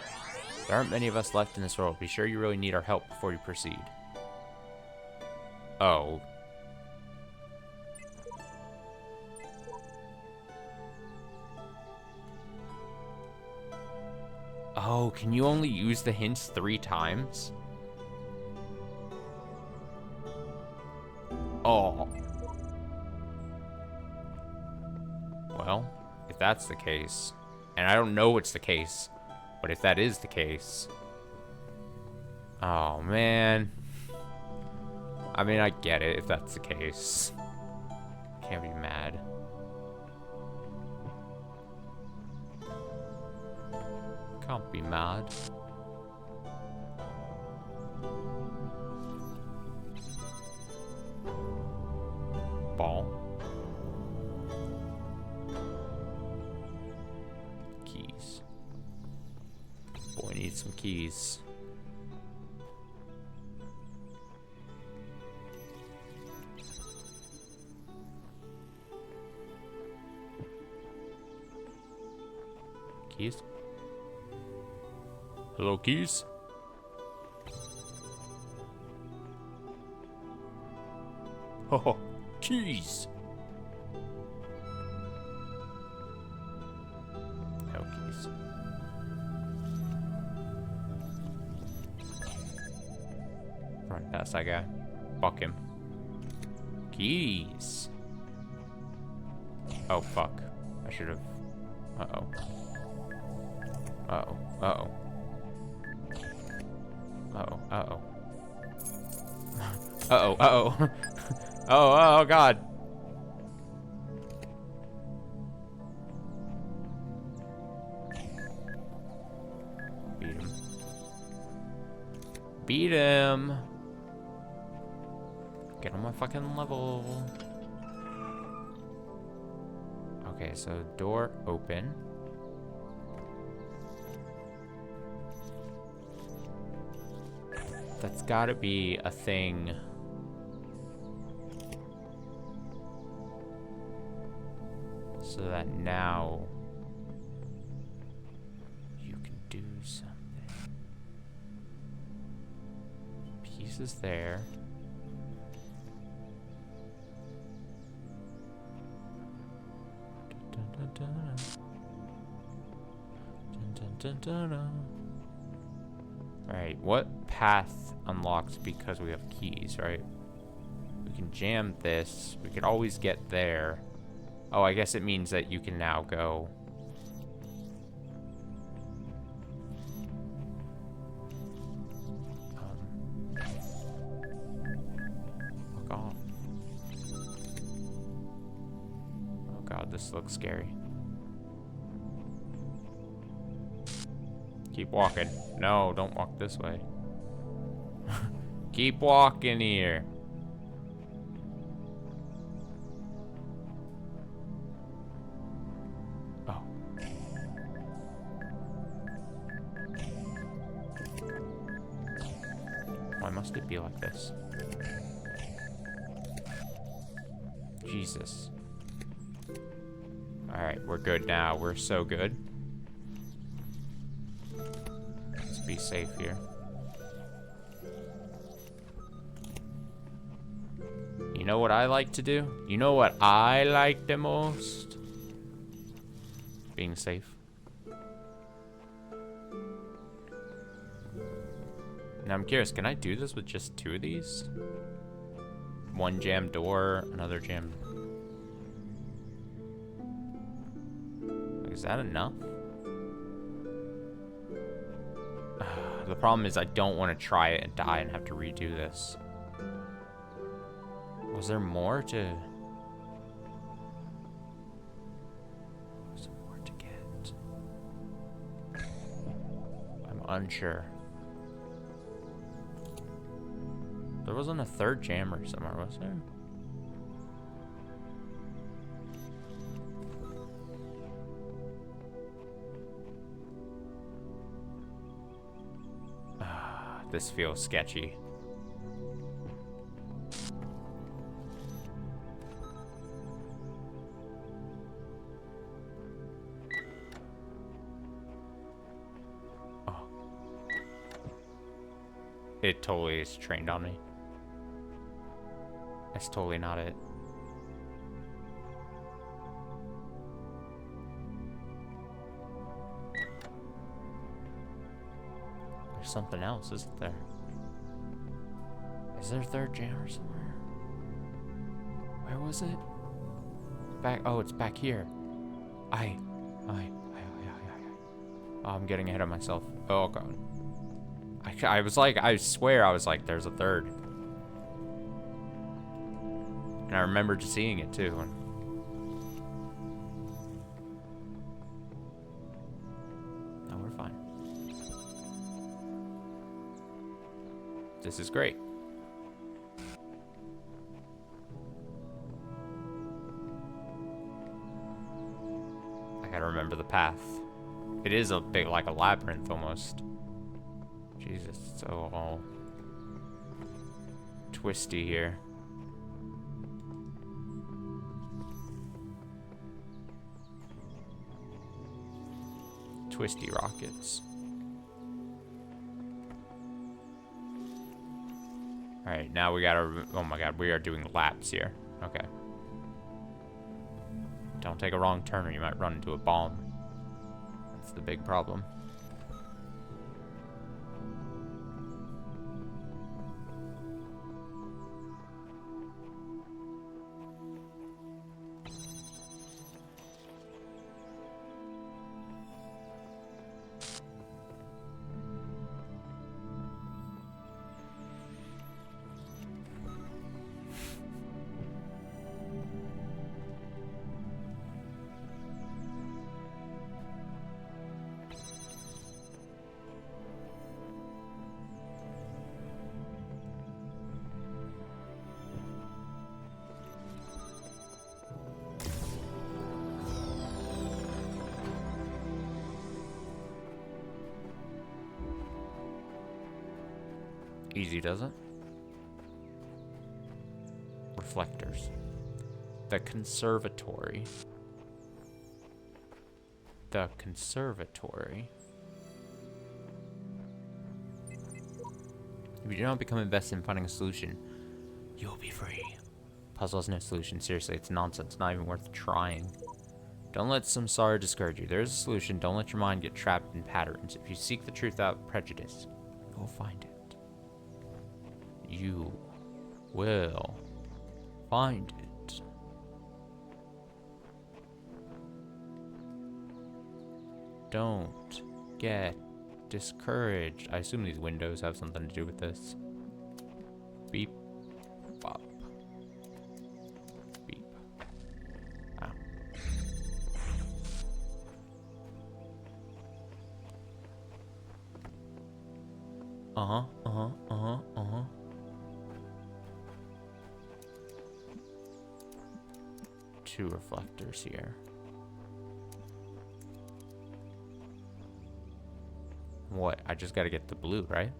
There aren't many of us left in this world. Be sure you really need our help before you proceed. Oh. Oh, can you only use the hints 3 times? Oh. Well, if that's the case, and I don't know what's the case, but if that is the case... Oh, man. I mean, I get it if that's the case. Can't be mad. Can't be mad. Ball. Keys. Boy, needs some keys. Keys? Hello, keys? Oh, keys! No keys. Run past that guy. Fuck him. Keys! Oh, fuck. I should have... Uh-oh. Uh-oh. Uh-oh. Uh-oh. Uh-oh. Uh-oh. Uh-oh. Oh, oh, God. Beat him. Beat him. Get on my fucking level. Okay, so door open. That's gotta be a thing. So that now you can do something. Pieces there. Dun, dun, dun, dun. Dun, dun, dun, dun. Alright, what path unlocks because we have keys, right? We can jam this. We could always get there. Oh, I guess it means that you can now go. Fuck off. this looks scary. Keep walking. No, don't walk this way. Keep walking here. Oh. Why must it be like this? Jesus. Alright, we're good now. We're so good. Let's be safe here. You know what I like to do? You know what I like the most? Being safe. Now I'm curious, can I do this with just 2 of these? One jammed door, another jammed. Like, is that enough? The problem is I don't want to try it and die and have to redo this. Was there more to... Was there more to get? I'm unsure. There wasn't a 3rd jammer somewhere, was there? This feels sketchy. Oh. It totally is trained on me. That's totally not it. There's something else, isn't there? Is there a 3rd jammer somewhere? Where was it? Back. Oh, it's back here. Oh, I'm getting ahead of myself. Oh god. I was like, I swear I was like, there's a 3rd. And I remember just seeing it too. No, we're fine. This is great. I gotta remember the path. It is a bit like a labyrinth almost. Jesus, it's so all twisty here. Twisty rockets. Alright, now we gotta... Oh my god, we are doing laps here. Okay. Don't take a wrong turn or you might run into a bomb. That's the big problem. Easy, does it? Reflectors. The conservatory. The conservatory. If you do not become invested in finding a solution, you will be free. Puzzle has no solution. Seriously, it's nonsense. Not even worth trying. Don't let samsara discourage you. There is a solution. Don't let your mind get trapped in patterns. If you seek the truth without prejudice, you will find it. You will find it. Don't get discouraged. I assume these windows have something to do with this. Beep. Bop. Beep. Ah. Uh-huh, uh-huh, uh-huh, uh-huh. Two reflectors here. What? I just gotta get the blue, right?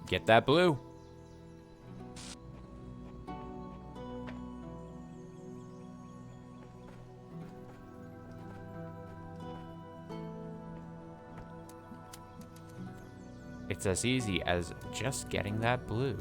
Get that blue. It's as easy as just getting that blue.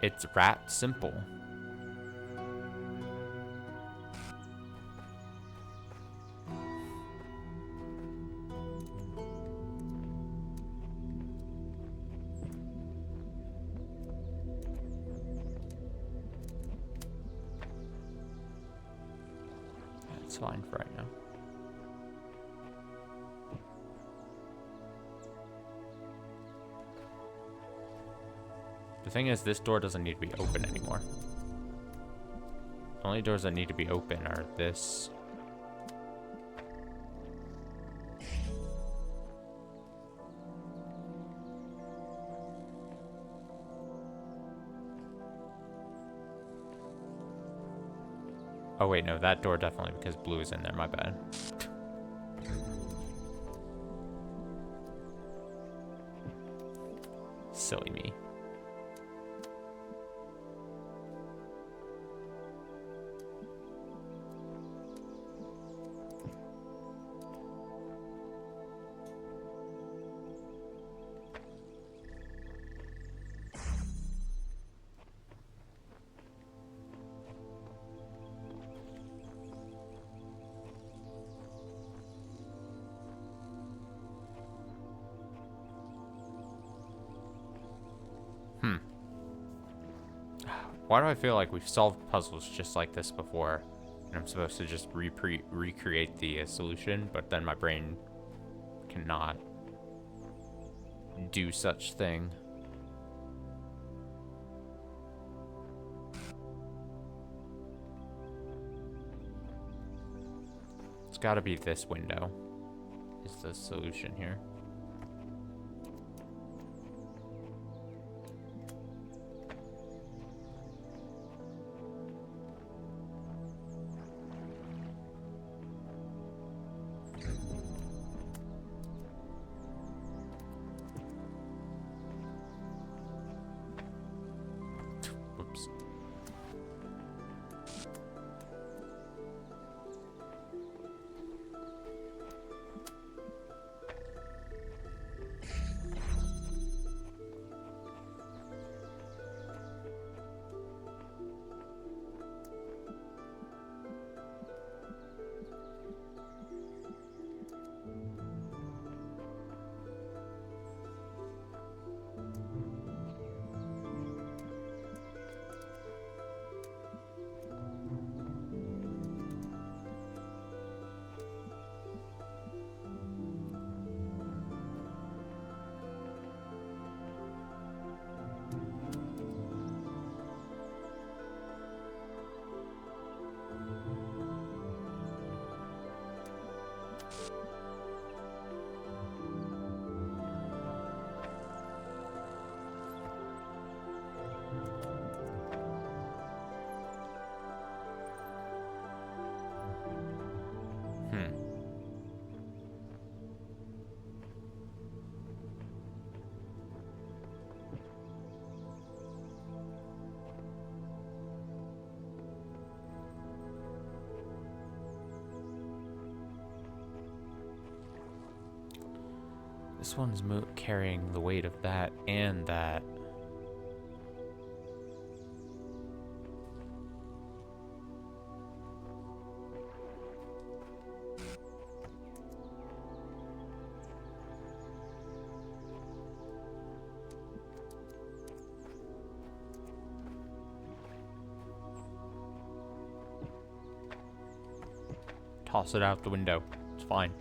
It's that simple. That's fine for right now. The thing is, this door doesn't need to be open anymore. The only doors that need to be open are this. Oh wait, no, that door definitely, because blue is in there, my bad. Silly me. Why do I feel like we've solved puzzles just like this before, and I'm supposed to just recreate the solution, but then my brain cannot do such thing? It's got to be this window is the solution here. Whoops. This one's carrying the weight of that and that. Toss it out the window. It's fine.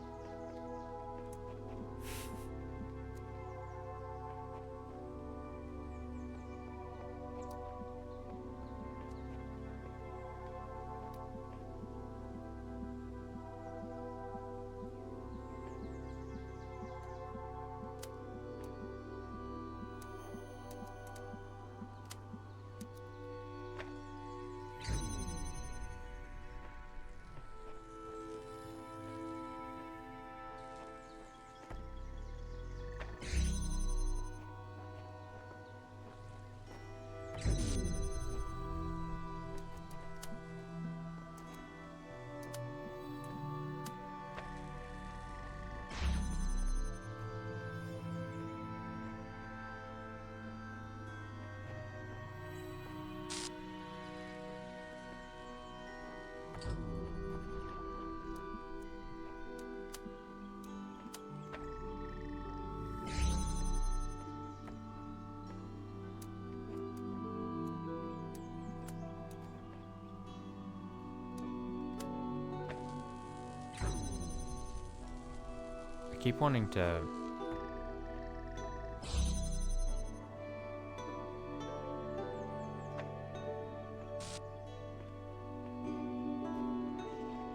I keep wanting to...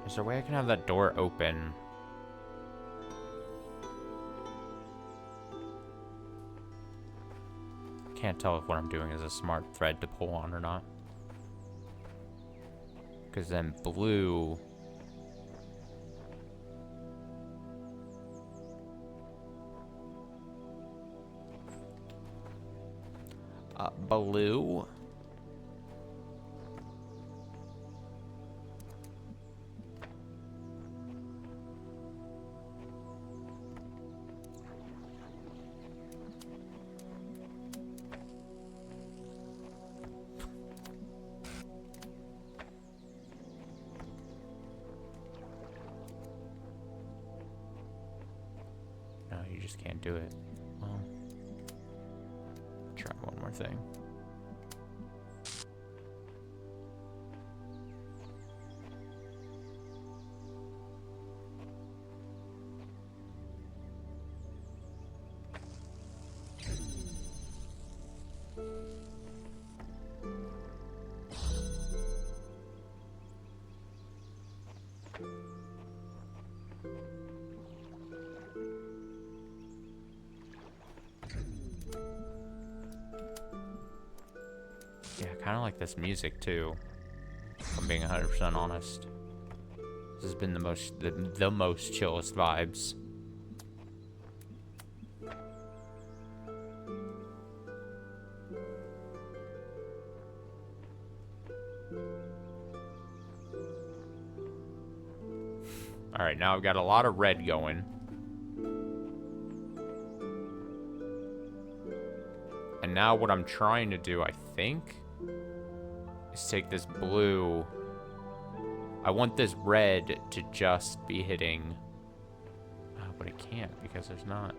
Is there a way I can have that door open? Can't tell if what I'm doing is a smart thread to pull on or not. Because then blue... blue? No, you just can't do it. Well, try one more thing. Yeah, kind of like this music too, if I'm being 100% honest. This has been the most chillest vibes. Alright, now I've got a lot of red going. And now what I'm trying to do, I think, is take this blue. I want this red to just be hitting. Oh, but it can't because there's not.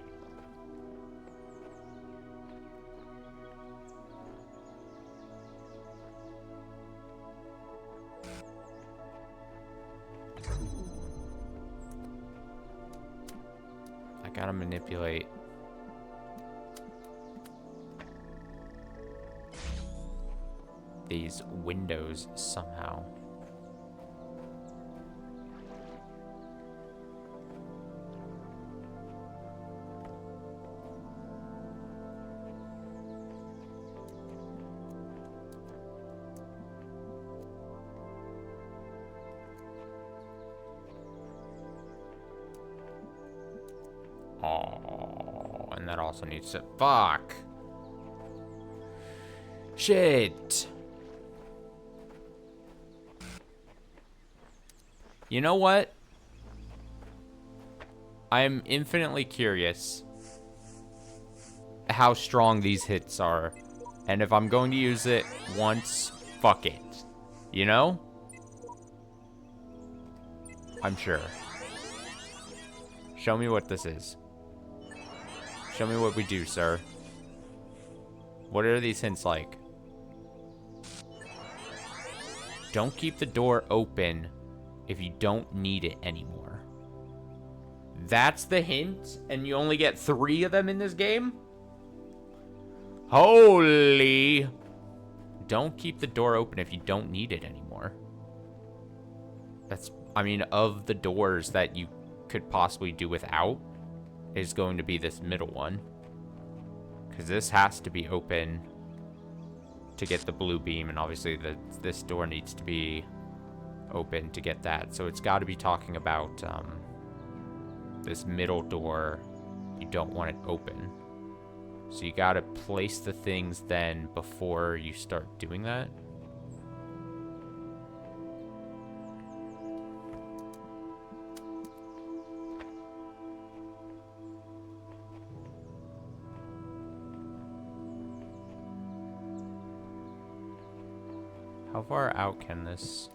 I gotta manipulate. These windows somehow. Oh, and that also needs to... Fuck! Shit! You know what? I'm infinitely curious how strong these hits are. And if I'm going to use it once, fuck it. You know? I'm sure. Show me what this is. Show me what we do, sir. What are these hints like? Don't keep the door open if you don't need it anymore. That's the hint, and you only get 3 of them in this game? Holy! Don't keep the door open if you don't need it anymore. That's, I mean, of the doors that you could possibly do without, is going to be this middle one. Because this has to be open to get the blue beam, and obviously this door needs to be open to get that. So it's got to be talking about this middle door. You don't want it open. So you got to place the things then before you start doing that. How far out can this...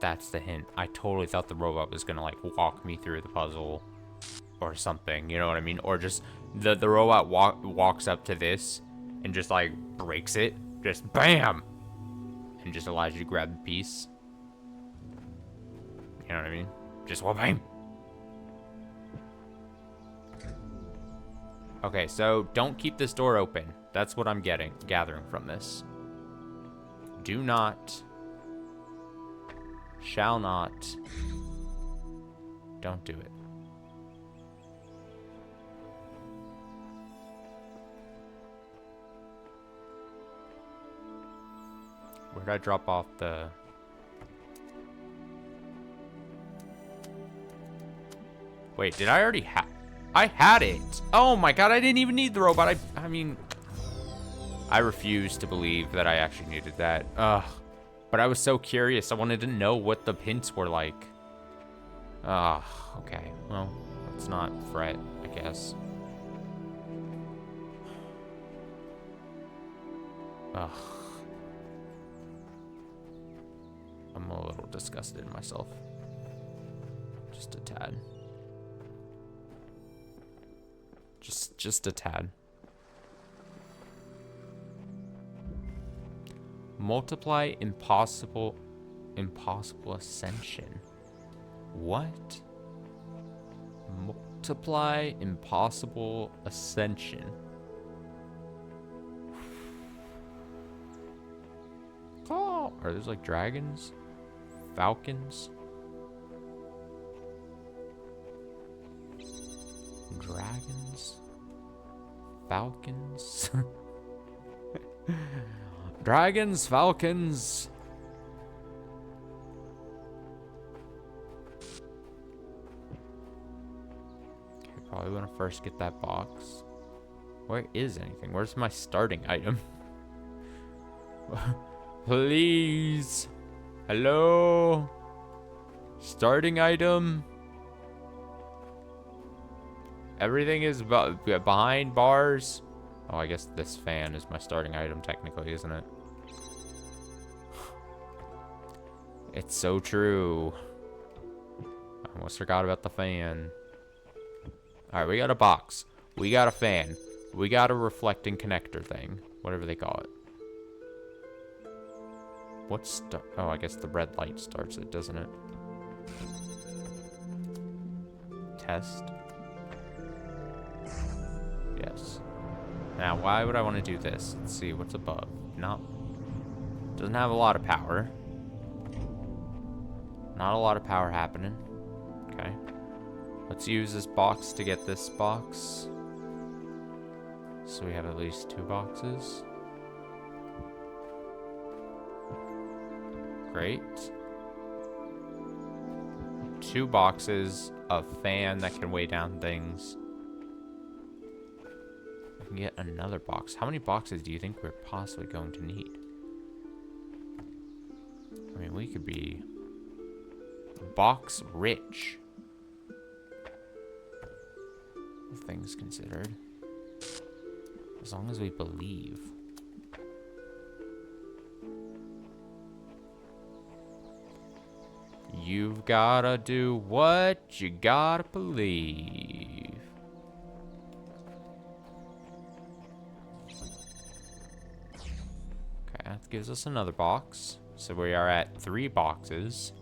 That's the hint. I totally thought the robot was gonna, like, walk me through the puzzle or something, you know what I mean? Or just, the robot walks up to this and just, like, breaks it. Just BAM! And just allows you to grab the piece. You know what I mean? Just BAM! Okay, so don't keep this door open. That's what I'm gathering from this. Do not... Shall not. Don't do it. Where did I drop off the... Wait, did I already have... I had it! Oh my god, I didn't even need the robot. I mean... I refuse to believe that I actually needed that. Ugh. But I was so curious. I wanted to know what the hints were like. Ah, okay. Well, let's not fret, I guess. Ugh. I'm a little disgusted in myself. Just a tad. Just a tad. Multiply impossible ascension. What? Multiply impossible ascension. Oh, are those like dragons? Falcons? Dragons? Falcons? Dragons, falcons. Okay, probably want to first get that box. Where is anything? Where's my starting item? Please. Hello? Starting item? Everything is behind bars. Oh, I guess this fan is my starting item technically, isn't it? It's so true. I almost forgot about the fan. Alright, we got a box. We got a fan. We got a reflecting connector thing. Whatever they call it. What's... Oh, I guess the red light starts it, doesn't it? Test. Yes. Now, why would I want to do this? Let's see, what's above? No. Doesn't have a lot of power. Not a lot of power happening. Okay. Let's use this box to get this box. So we have at least 2 boxes. Great. 2 boxes, a fan that can weigh down things. Get another box. How many boxes do you think we're possibly going to need? I mean, we could be box rich. All things considered. As long as we believe. You've gotta do what you gotta believe. Okay, that gives us another box. So we are at 3 boxes.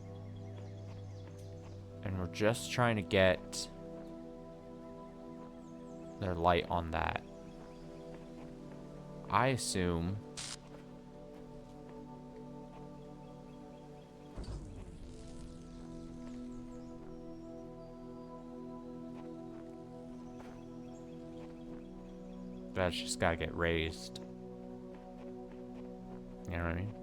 And we're just trying to get their light on that. I assume that's just gotta get raised. You know what I mean?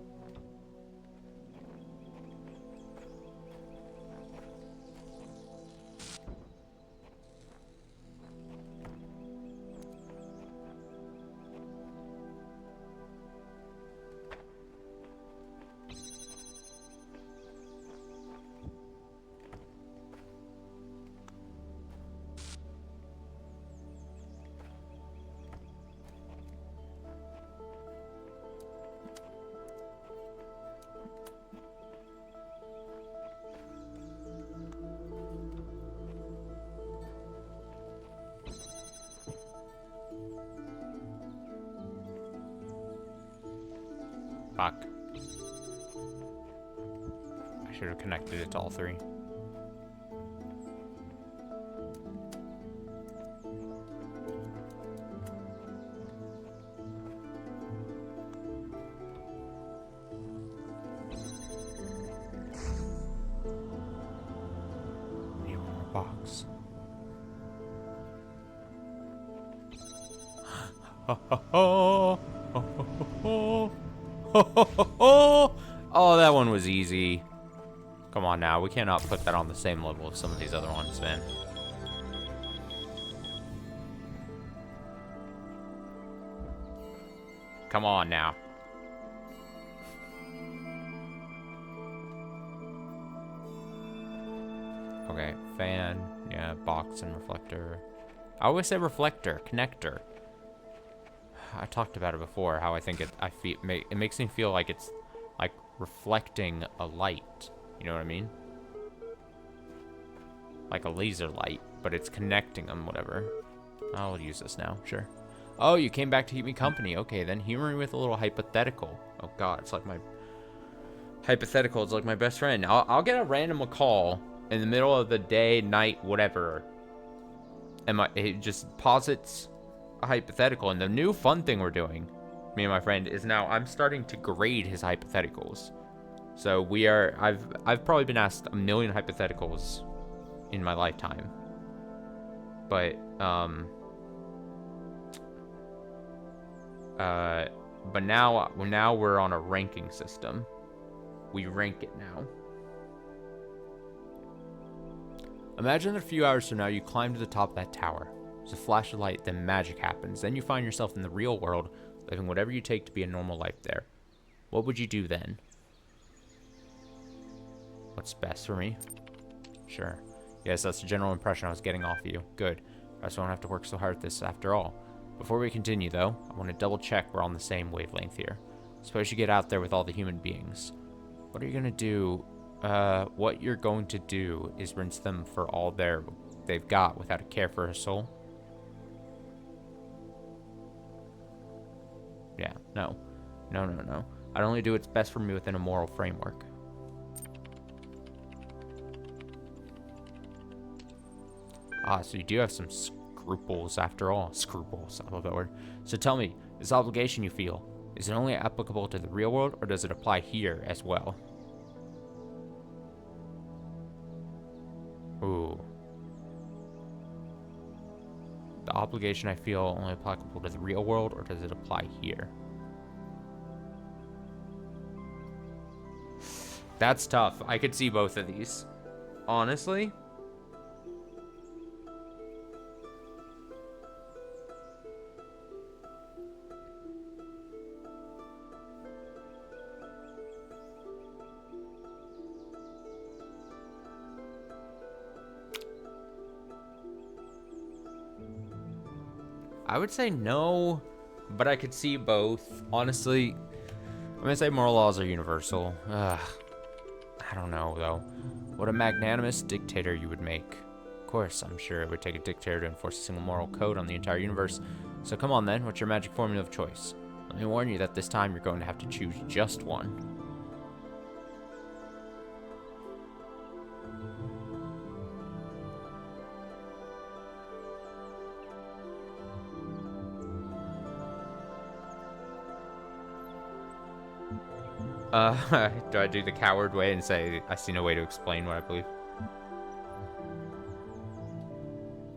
Fuck. I should have connected it to all 3. Need one more box. Oh, that one was easy. Come on now, we cannot put that on the same level as some of these other ones, man. Come on now. Okay, fan, yeah, box and reflector. I always say reflector, connector. I talked about it before, how I think it makes me feel like it's like reflecting a light. You know what I mean? Like a laser light, but it's connecting them, whatever. I'll use this now, sure. Oh, you came back to keep me company. Okay, then humor me with a little hypothetical. Oh god, it's like my hypothetical is like my best friend. I'll get a random call in the middle of the day, night, whatever. And it just posits a hypothetical. And the new fun thing we're doing, me and my friend, is now I'm starting to grade his hypotheticals. So I've probably been asked a million hypotheticals in my lifetime. But now we're on a ranking system. We rank it now. Imagine that a few hours from now you climb to the top of that tower. There's a flash of light, then magic happens. Then you find yourself in the real world, living whatever you take to be a normal life there. What would you do then? What's best for me? Sure. Yes, that's the general impression I was getting off of you. Good. I just won't have to work so hard at this after all. Before we continue, though, I want to double check we're on the same wavelength here. Suppose you get out there with all the human beings. What are you going to do? What you're going to do is rinse them for all they've got without a care for a soul? Yeah, no. No. I'd only do what's best for me within a moral framework. Ah, so you do have some scruples after all. Scruples, I love that word. So tell me, this obligation you feel, is it only applicable to the real world, or does it apply here as well? Ooh. The obligation I feel only applicable to the real world, or does it apply here? That's tough. I could see both of these. Honestly. I would say no, but I could see both. Honestly, I'm gonna say moral laws are universal. I don't know, though. What a magnanimous dictator you would make. Of course, I'm sure it would take a dictator to enforce a single moral code on the entire universe. So come on then, what's your magic formula of choice? Let me warn you that this time you're going to have to choose just one. Do I do the coward way and say, I see no way to explain what I believe?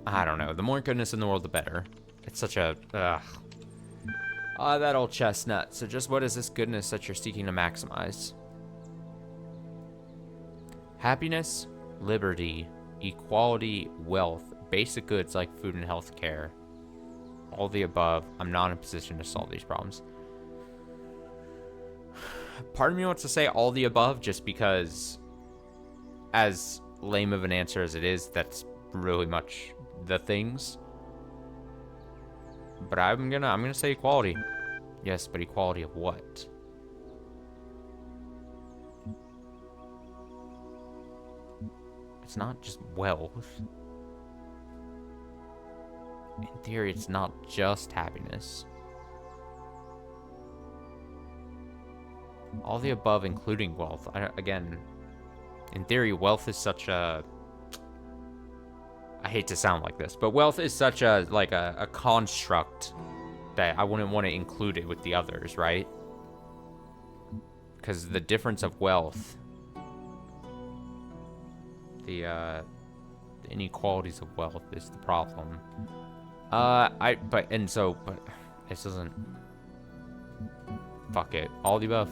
I don't know. The more goodness in the world, the better. It's such a, that old chestnut. So just what is this goodness that you're seeking to maximize? Happiness, liberty, equality, wealth, basic goods like food and health care. All the above. I'm not in a position to solve these problems. Part of me wants to say all the above just because, as lame of an answer as it is, that's really much the things. But I'm gonna say equality. Yes, but equality of what? It's not just wealth. In theory, it's not just happiness. All the above, including wealth. Again, in theory, wealth is such a... I hate to sound like this, but wealth is such a, like, a construct that I wouldn't want to include it with the others, right? Because the difference of wealth, the inequalities of wealth is the problem. But this isn't... Fuck it. All the above.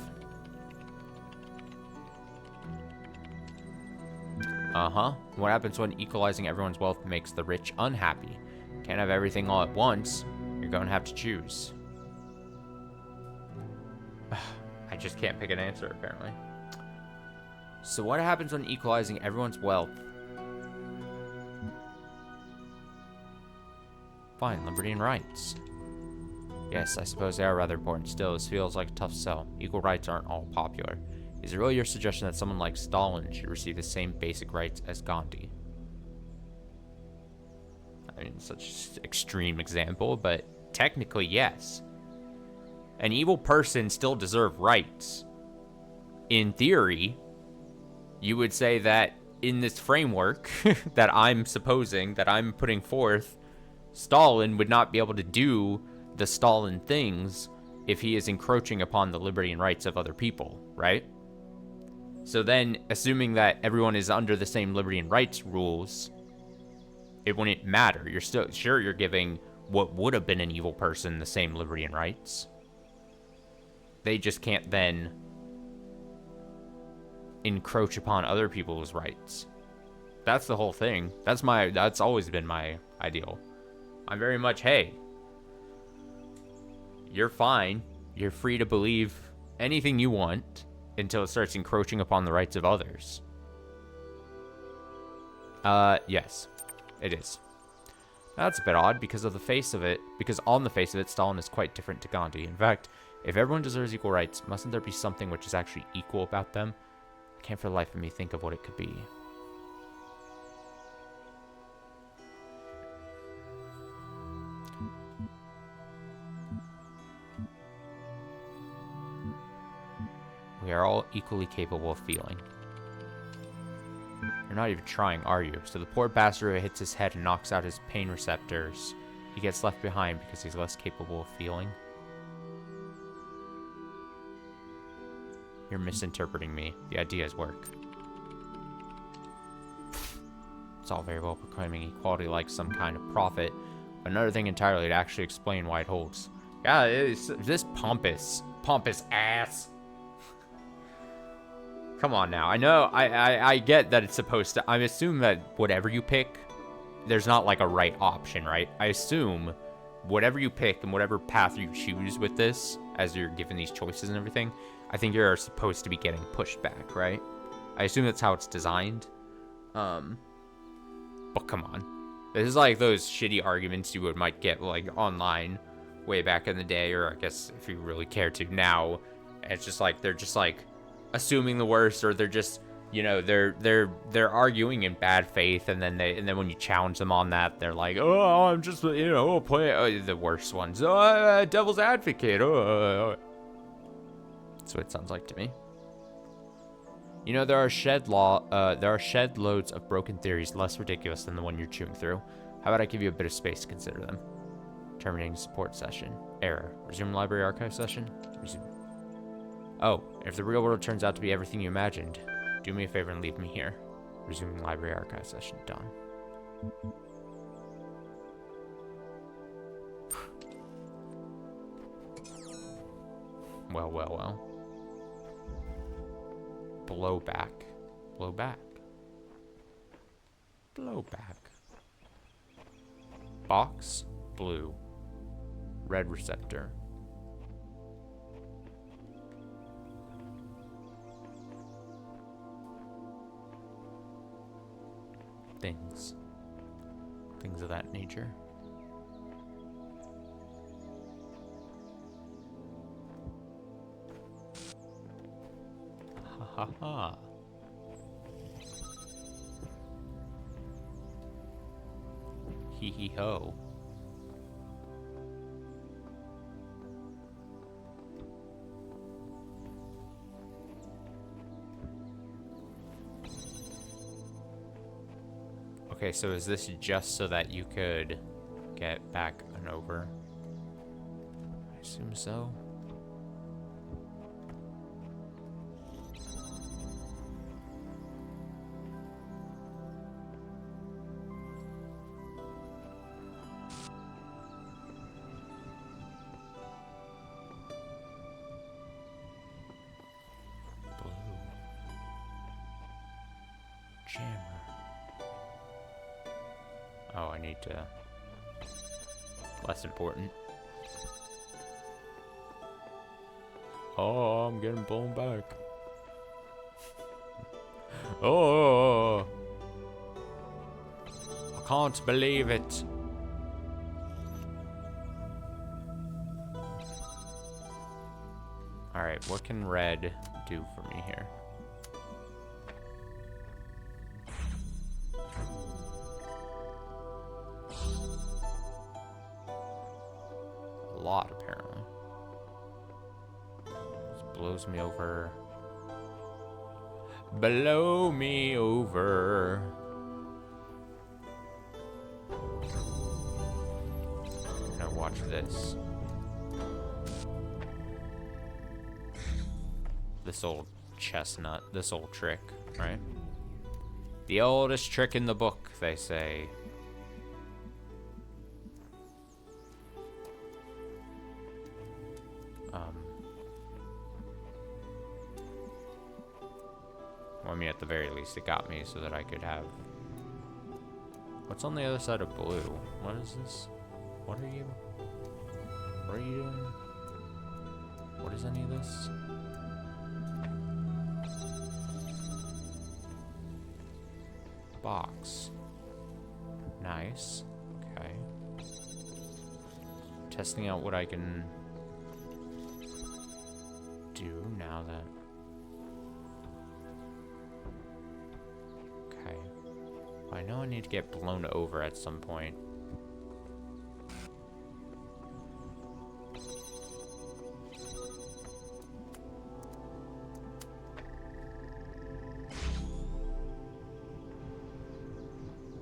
What happens when equalizing everyone's wealth makes the rich unhappy? Can't have everything all at once. You're going to have to choose. I just can't pick an answer, apparently. So what happens when equalizing everyone's wealth? Fine, liberty and rights. Yes, I suppose they are rather important. Still, this feels like a tough sell. Equal rights aren't all popular. Is it really your suggestion that someone like Stalin should receive the same basic rights as Gandhi? I mean, such an extreme example, but technically, yes. An evil person still deserves rights. In theory, you would say that in this framework that I'm supposing, that I'm putting forth, Stalin would not be able to do the Stalin things if he is encroaching upon the liberty and rights of other people, right? So then, assuming that everyone is under the same liberty and rights rules, it wouldn't matter. You're still sure you're giving what would have been an evil person the same liberty and rights. They just can't then encroach upon other people's rights. That's the whole thing. That's always been my ideal. I'm very much, hey, you're fine. You're free to believe anything you want until it starts encroaching upon the rights of others. Yes, it is. That's a bit odd because on the face of it, Stalin is quite different to Gandhi. In fact, if everyone deserves equal rights, mustn't there be something which is actually equal about them? I can't for the life of me think of what it could be. We are all equally capable of feeling. You're not even trying, are you? So the poor bastard who hits his head and knocks out his pain receptors, he gets left behind because he's less capable of feeling? You're misinterpreting me. The ideas work. It's all very well proclaiming equality like some kind of prophet, but another thing entirely to actually explain why it holds. Yeah, it's this pompous ass. Come on now. I know, I get that it's supposed to... I assume that whatever you pick, there's not like a right option, right? I assume whatever you pick and whatever path you choose with this, as you're given these choices and everything, I think you're supposed to be getting pushed back, right? I assume that's how it's designed. But come on. This is like those shitty arguments you might get like online way back in the day, or I guess if you really care to now. It's just like, they're just like assuming the worst, or they're just you know, they're arguing in bad faith, and then when you challenge them on that, they're like, oh, I'm just, you know, play the worst ones. Oh, devil's advocate. Oh. That's what it sounds like to me. You know, there are shed loads of broken theories less ridiculous than the one you're chewing through. How about I give you a bit of space to consider them? Terminating support session. Error. Resume library archive session. Resume. Oh, if the real world turns out to be everything you imagined, do me a favor and leave me here. Resuming library archive session. Done. Well, well, well. Blowback. Blowback. Blowback. Box. Blue. Red receptor. Things of that nature. Ha ha ha. Hee hee ho. Okay, so is this just so that you could get back and over? I assume so. Blue. Jammer. Oh, I need to... Less important. Oh, I'm getting blown back. Oh! I can't believe it. Alright, what can red do for me here? Lot apparently. Just blows me over. Blow me over. Now watch this. This old chestnut, this old trick, right? The oldest trick in the book, they say. Well, I mean, at the very least, it got me so that I could have... What's on the other side of blue? What is this? What are you? What are you doing? What is any of this? Box. Nice. Okay. Testing out what I can do now that... Okay. I know I need to get blown over at some point.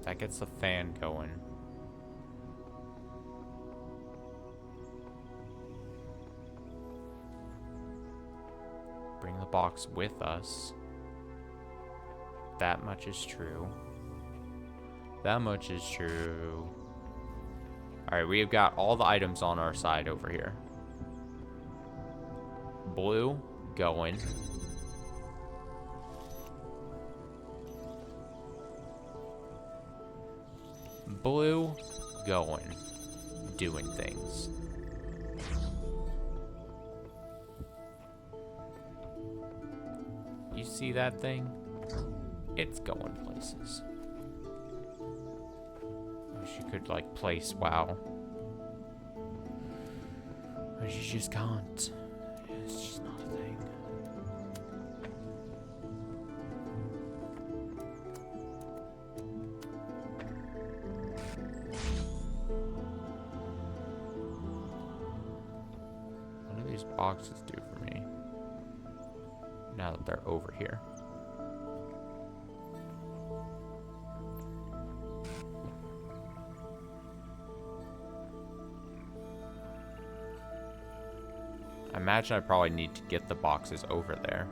That gets the fan going. Bring the box with us. That much is true. That much is true. Alright, we have got all the items on our side over here. Blue, going. Blue, going. Doing things. You see that thing? It's going places. Wish you could, like, place WoW. But you just can't. It's just not a thing. boxes do for me? Now that they're over here. I imagine I probably need to get the boxes over there.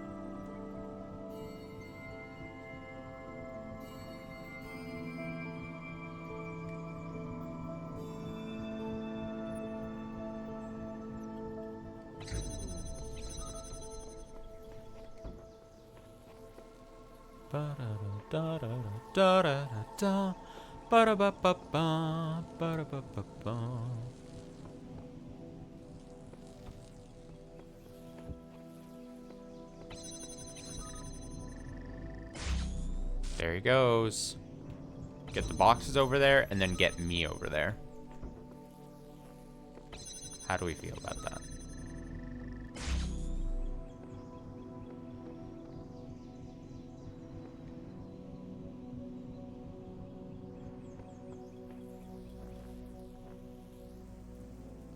There he goes. Get the boxes over there, and then get me over there. How do we feel about that?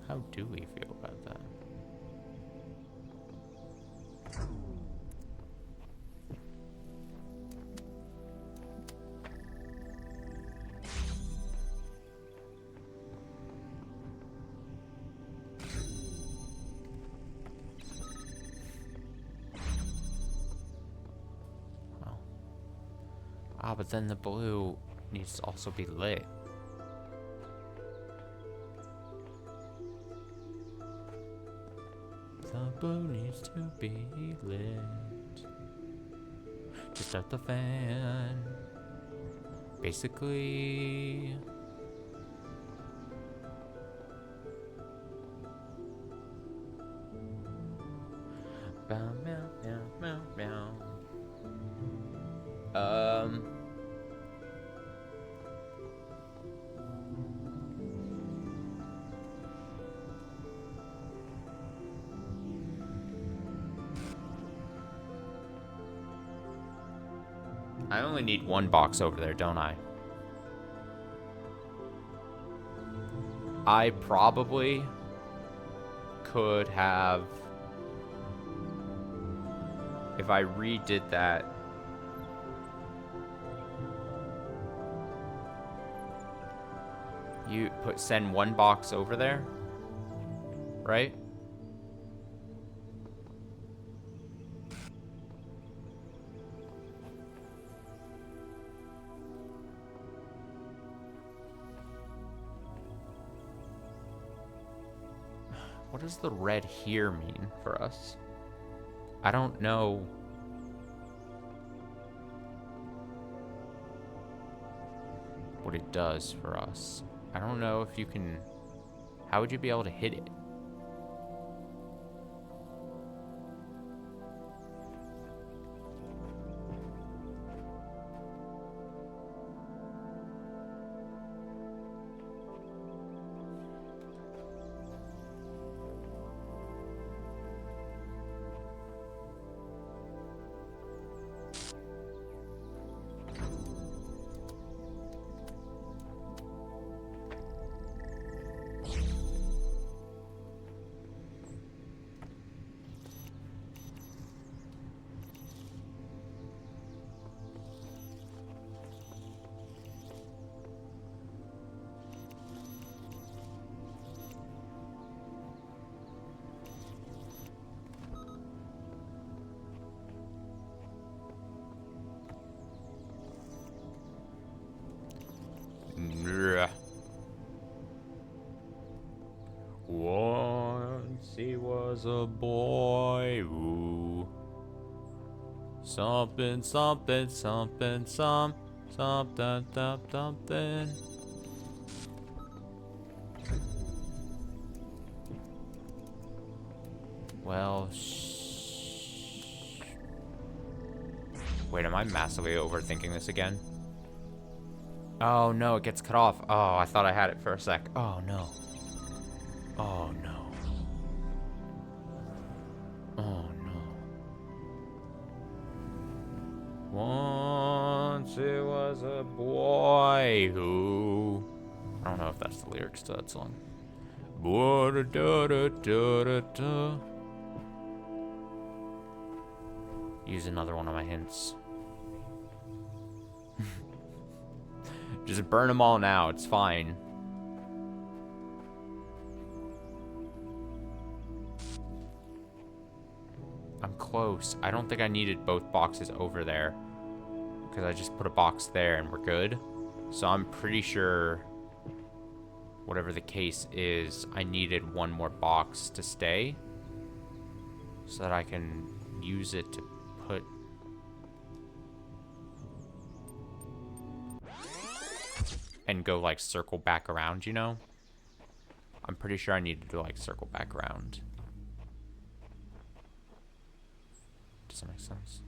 How do we feel about that? Well. Ah, but then the blue needs to also be lit. The blue needs to be lit. To start the fan. Basically. Bow, meow, meow, meow, meow. I only need one box over there, don't I? I probably could have, if I redid that, you send one box over there, right? What does the red here mean for us? I don't know. What it does for us. I don't know if you can... How would you be able to hit it? Once he was a boy who something, something, something, something, something. Well, wait, am I massively overthinking this again? Oh no, it gets cut off. Oh, I thought I had it for a sec. Oh no. Oh no. Oh no. Once it was a boy who... I don't know if that's the lyrics to that song. use another one of my hints. Just burn them all now. It's fine. I'm close. I don't think I needed both boxes over there, because I just put a box there and we're good. So I'm pretty sure, whatever the case is, I needed one more box to stay so that I can use it to put... and go, like, circle back around, you know? I'm pretty sure I needed to, like, circle back around. Does that make sense?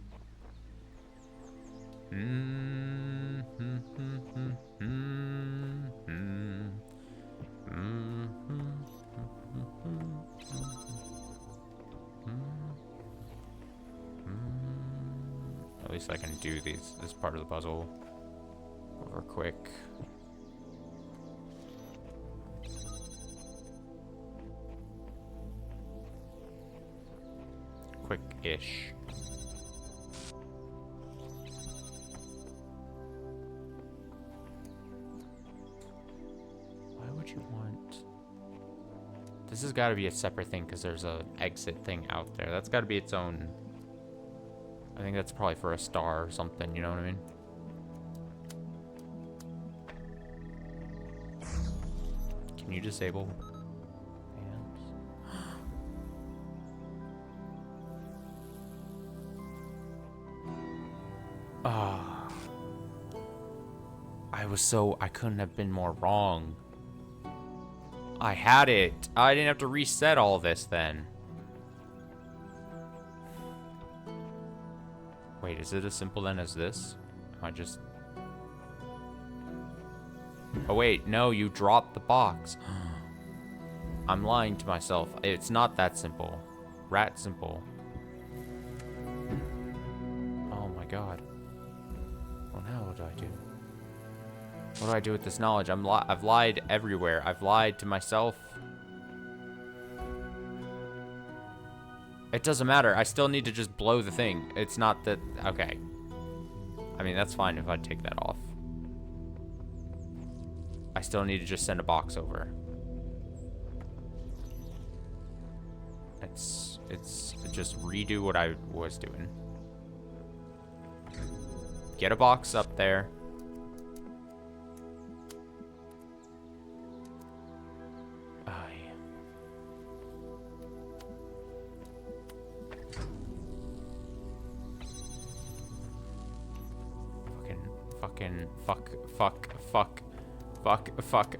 At least I can do this part of the puzzle over quick. Quick-ish. Why would you want... This has got to be a separate thing because there's a exit thing out there. That's got to be its own... I think that's probably for a star or something, you know what I mean? Can you disable... I couldn't have been more wrong. I had it. I didn't have to reset all this then. Wait, is it as simple then as this? I just... Oh wait, no, you dropped the box. I'm lying to myself. It's not that simple. Rat simple. Oh my god. Well, now what do I do? What do I do with this knowledge? I've lied everywhere. I've lied to myself. It doesn't matter. I still need to just blow the thing. It's not that... Okay. I mean, that's fine if I take that off. I still need to just send a box over. It's just redo what I was doing. Get a box up there.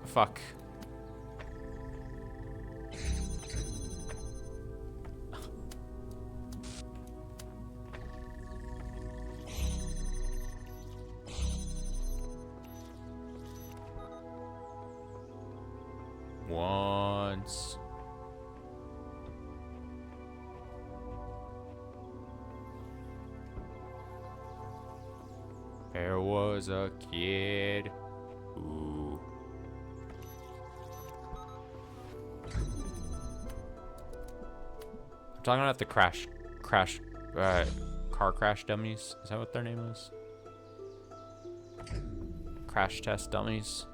Fuck. Once. There was a kid who... I'm talking about the car crash dummies. Is that what their name is? Crash Test Dummies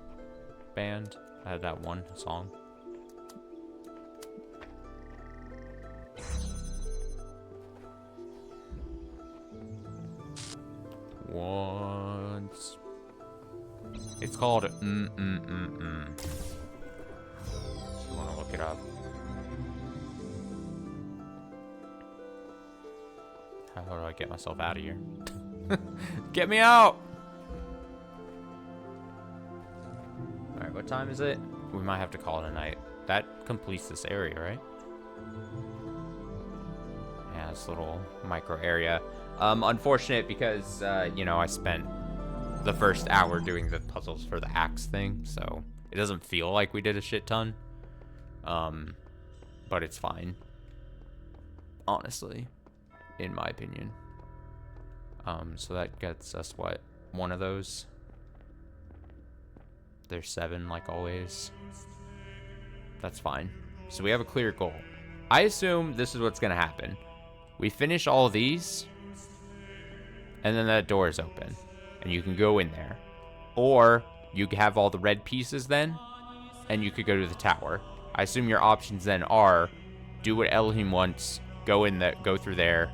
band. I had that one song. Once. It's called If you want to look it up. How do I get myself out of here? Get me out! Alright, what time is it? We might have to call it a night. That completes this area, right? Yeah, this little micro area. Unfortunate because, you know, I spent the first hour doing the puzzles for the axe thing, so it doesn't feel like we did a shit ton. But it's fine. Honestly, in my opinion. So that gets us, what, one of those? There's 7, like always. That's fine. So we have a clear goal. I assume this is what's gonna happen. We finish all of these, and then that door is open, and you can go in there. Or you could have all the red pieces then, and you could go to the tower. I assume your options then are do what Elohim wants, go in there, go through there,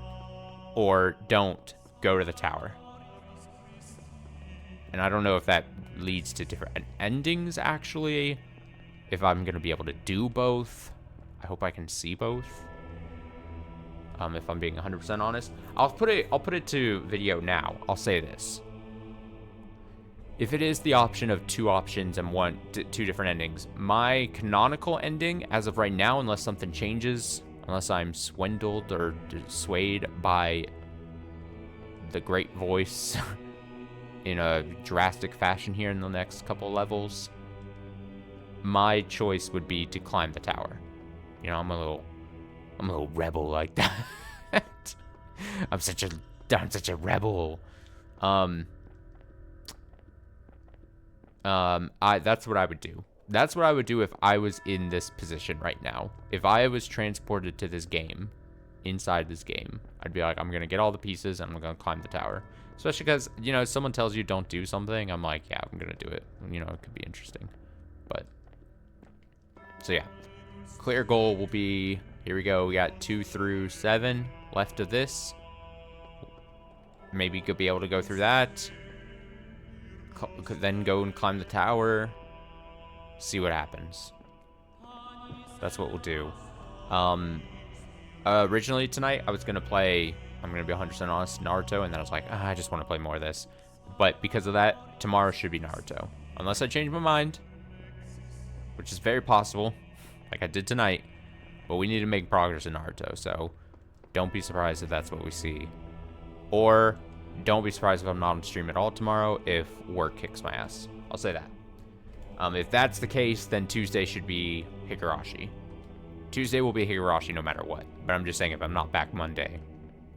or don't go to the tower. And I don't know if that leads to different endings, actually. If I'm going to be able to do both. I hope I can see both. If I'm being 100% honest. I'll put it to video now. I'll say this. If it is the option of two options and two different endings, my canonical ending, as of right now, unless something changes, unless I'm swindled or swayed by the great voice in a drastic fashion here in the next couple levels, my choice would be to climb the tower. You know, I'm a little rebel like that. I'm such a rebel. That's what I would do. That's what I would do if I was in this position right now. If I was transported to this game, inside this game, I'd be like, I'm gonna get all the pieces and I'm gonna climb the tower. Especially because, you know, if someone tells you don't do something, I'm like, yeah, I'm gonna do it. You know, it could be interesting. But, so yeah. Clear goal will be, here we go, we got 2 through 7 left of this. Maybe could be able to go through that. Could then go and climb the tower. See what happens. That's what we'll do. Originally tonight, I was going to play, I'm going to be 100% honest, Naruto, and then I was like, I just want to play more of this. But because of that, tomorrow should be Naruto. Unless I change my mind, which is very possible, like I did tonight. But we need to make progress in Naruto, so don't be surprised if that's what we see. Or don't be surprised if I'm not on stream at all tomorrow if work kicks my ass. I'll say that. If that's the case, then Tuesday should be Higurashi. Tuesday will be Higurashi no matter what. But I'm just saying if I'm not back Monday,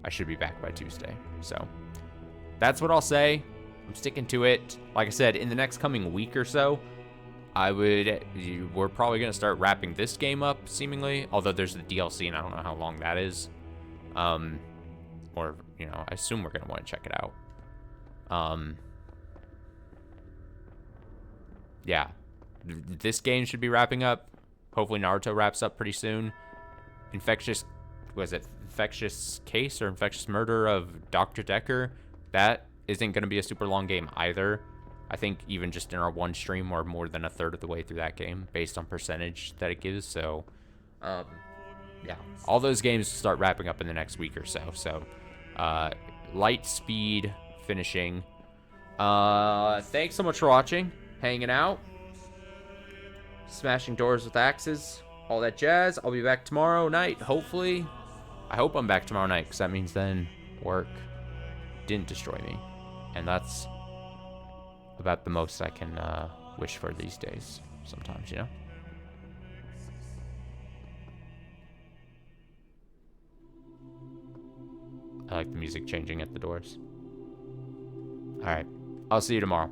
I should be back by Tuesday. So that's what I'll say. I'm sticking to it. Like I said, in the next coming week or so, we're probably going to start wrapping this game up, seemingly. Although there's the DLC, and I don't know how long that is. Or, you know, I assume we're going to want to check it out. Yeah. This game should be wrapping up. Hopefully Naruto wraps up pretty soon. Infectious Case or Infectious Murder of Dr. Decker? That isn't going to be a super long game either. I think even just in our one stream, we're more than a third of the way through that game based on percentage that it gives. So, yeah, all those games start wrapping up in the next week or so. So, light speed finishing. Thanks so much for watching, hanging out, smashing doors with axes, all that jazz. I'll be back tomorrow night, hopefully. I hope I'm back tomorrow night because that means then work didn't destroy me. And that's about the most I can wish for these days sometimes, you know? I like the music changing at the doors. All right. I'll see you tomorrow.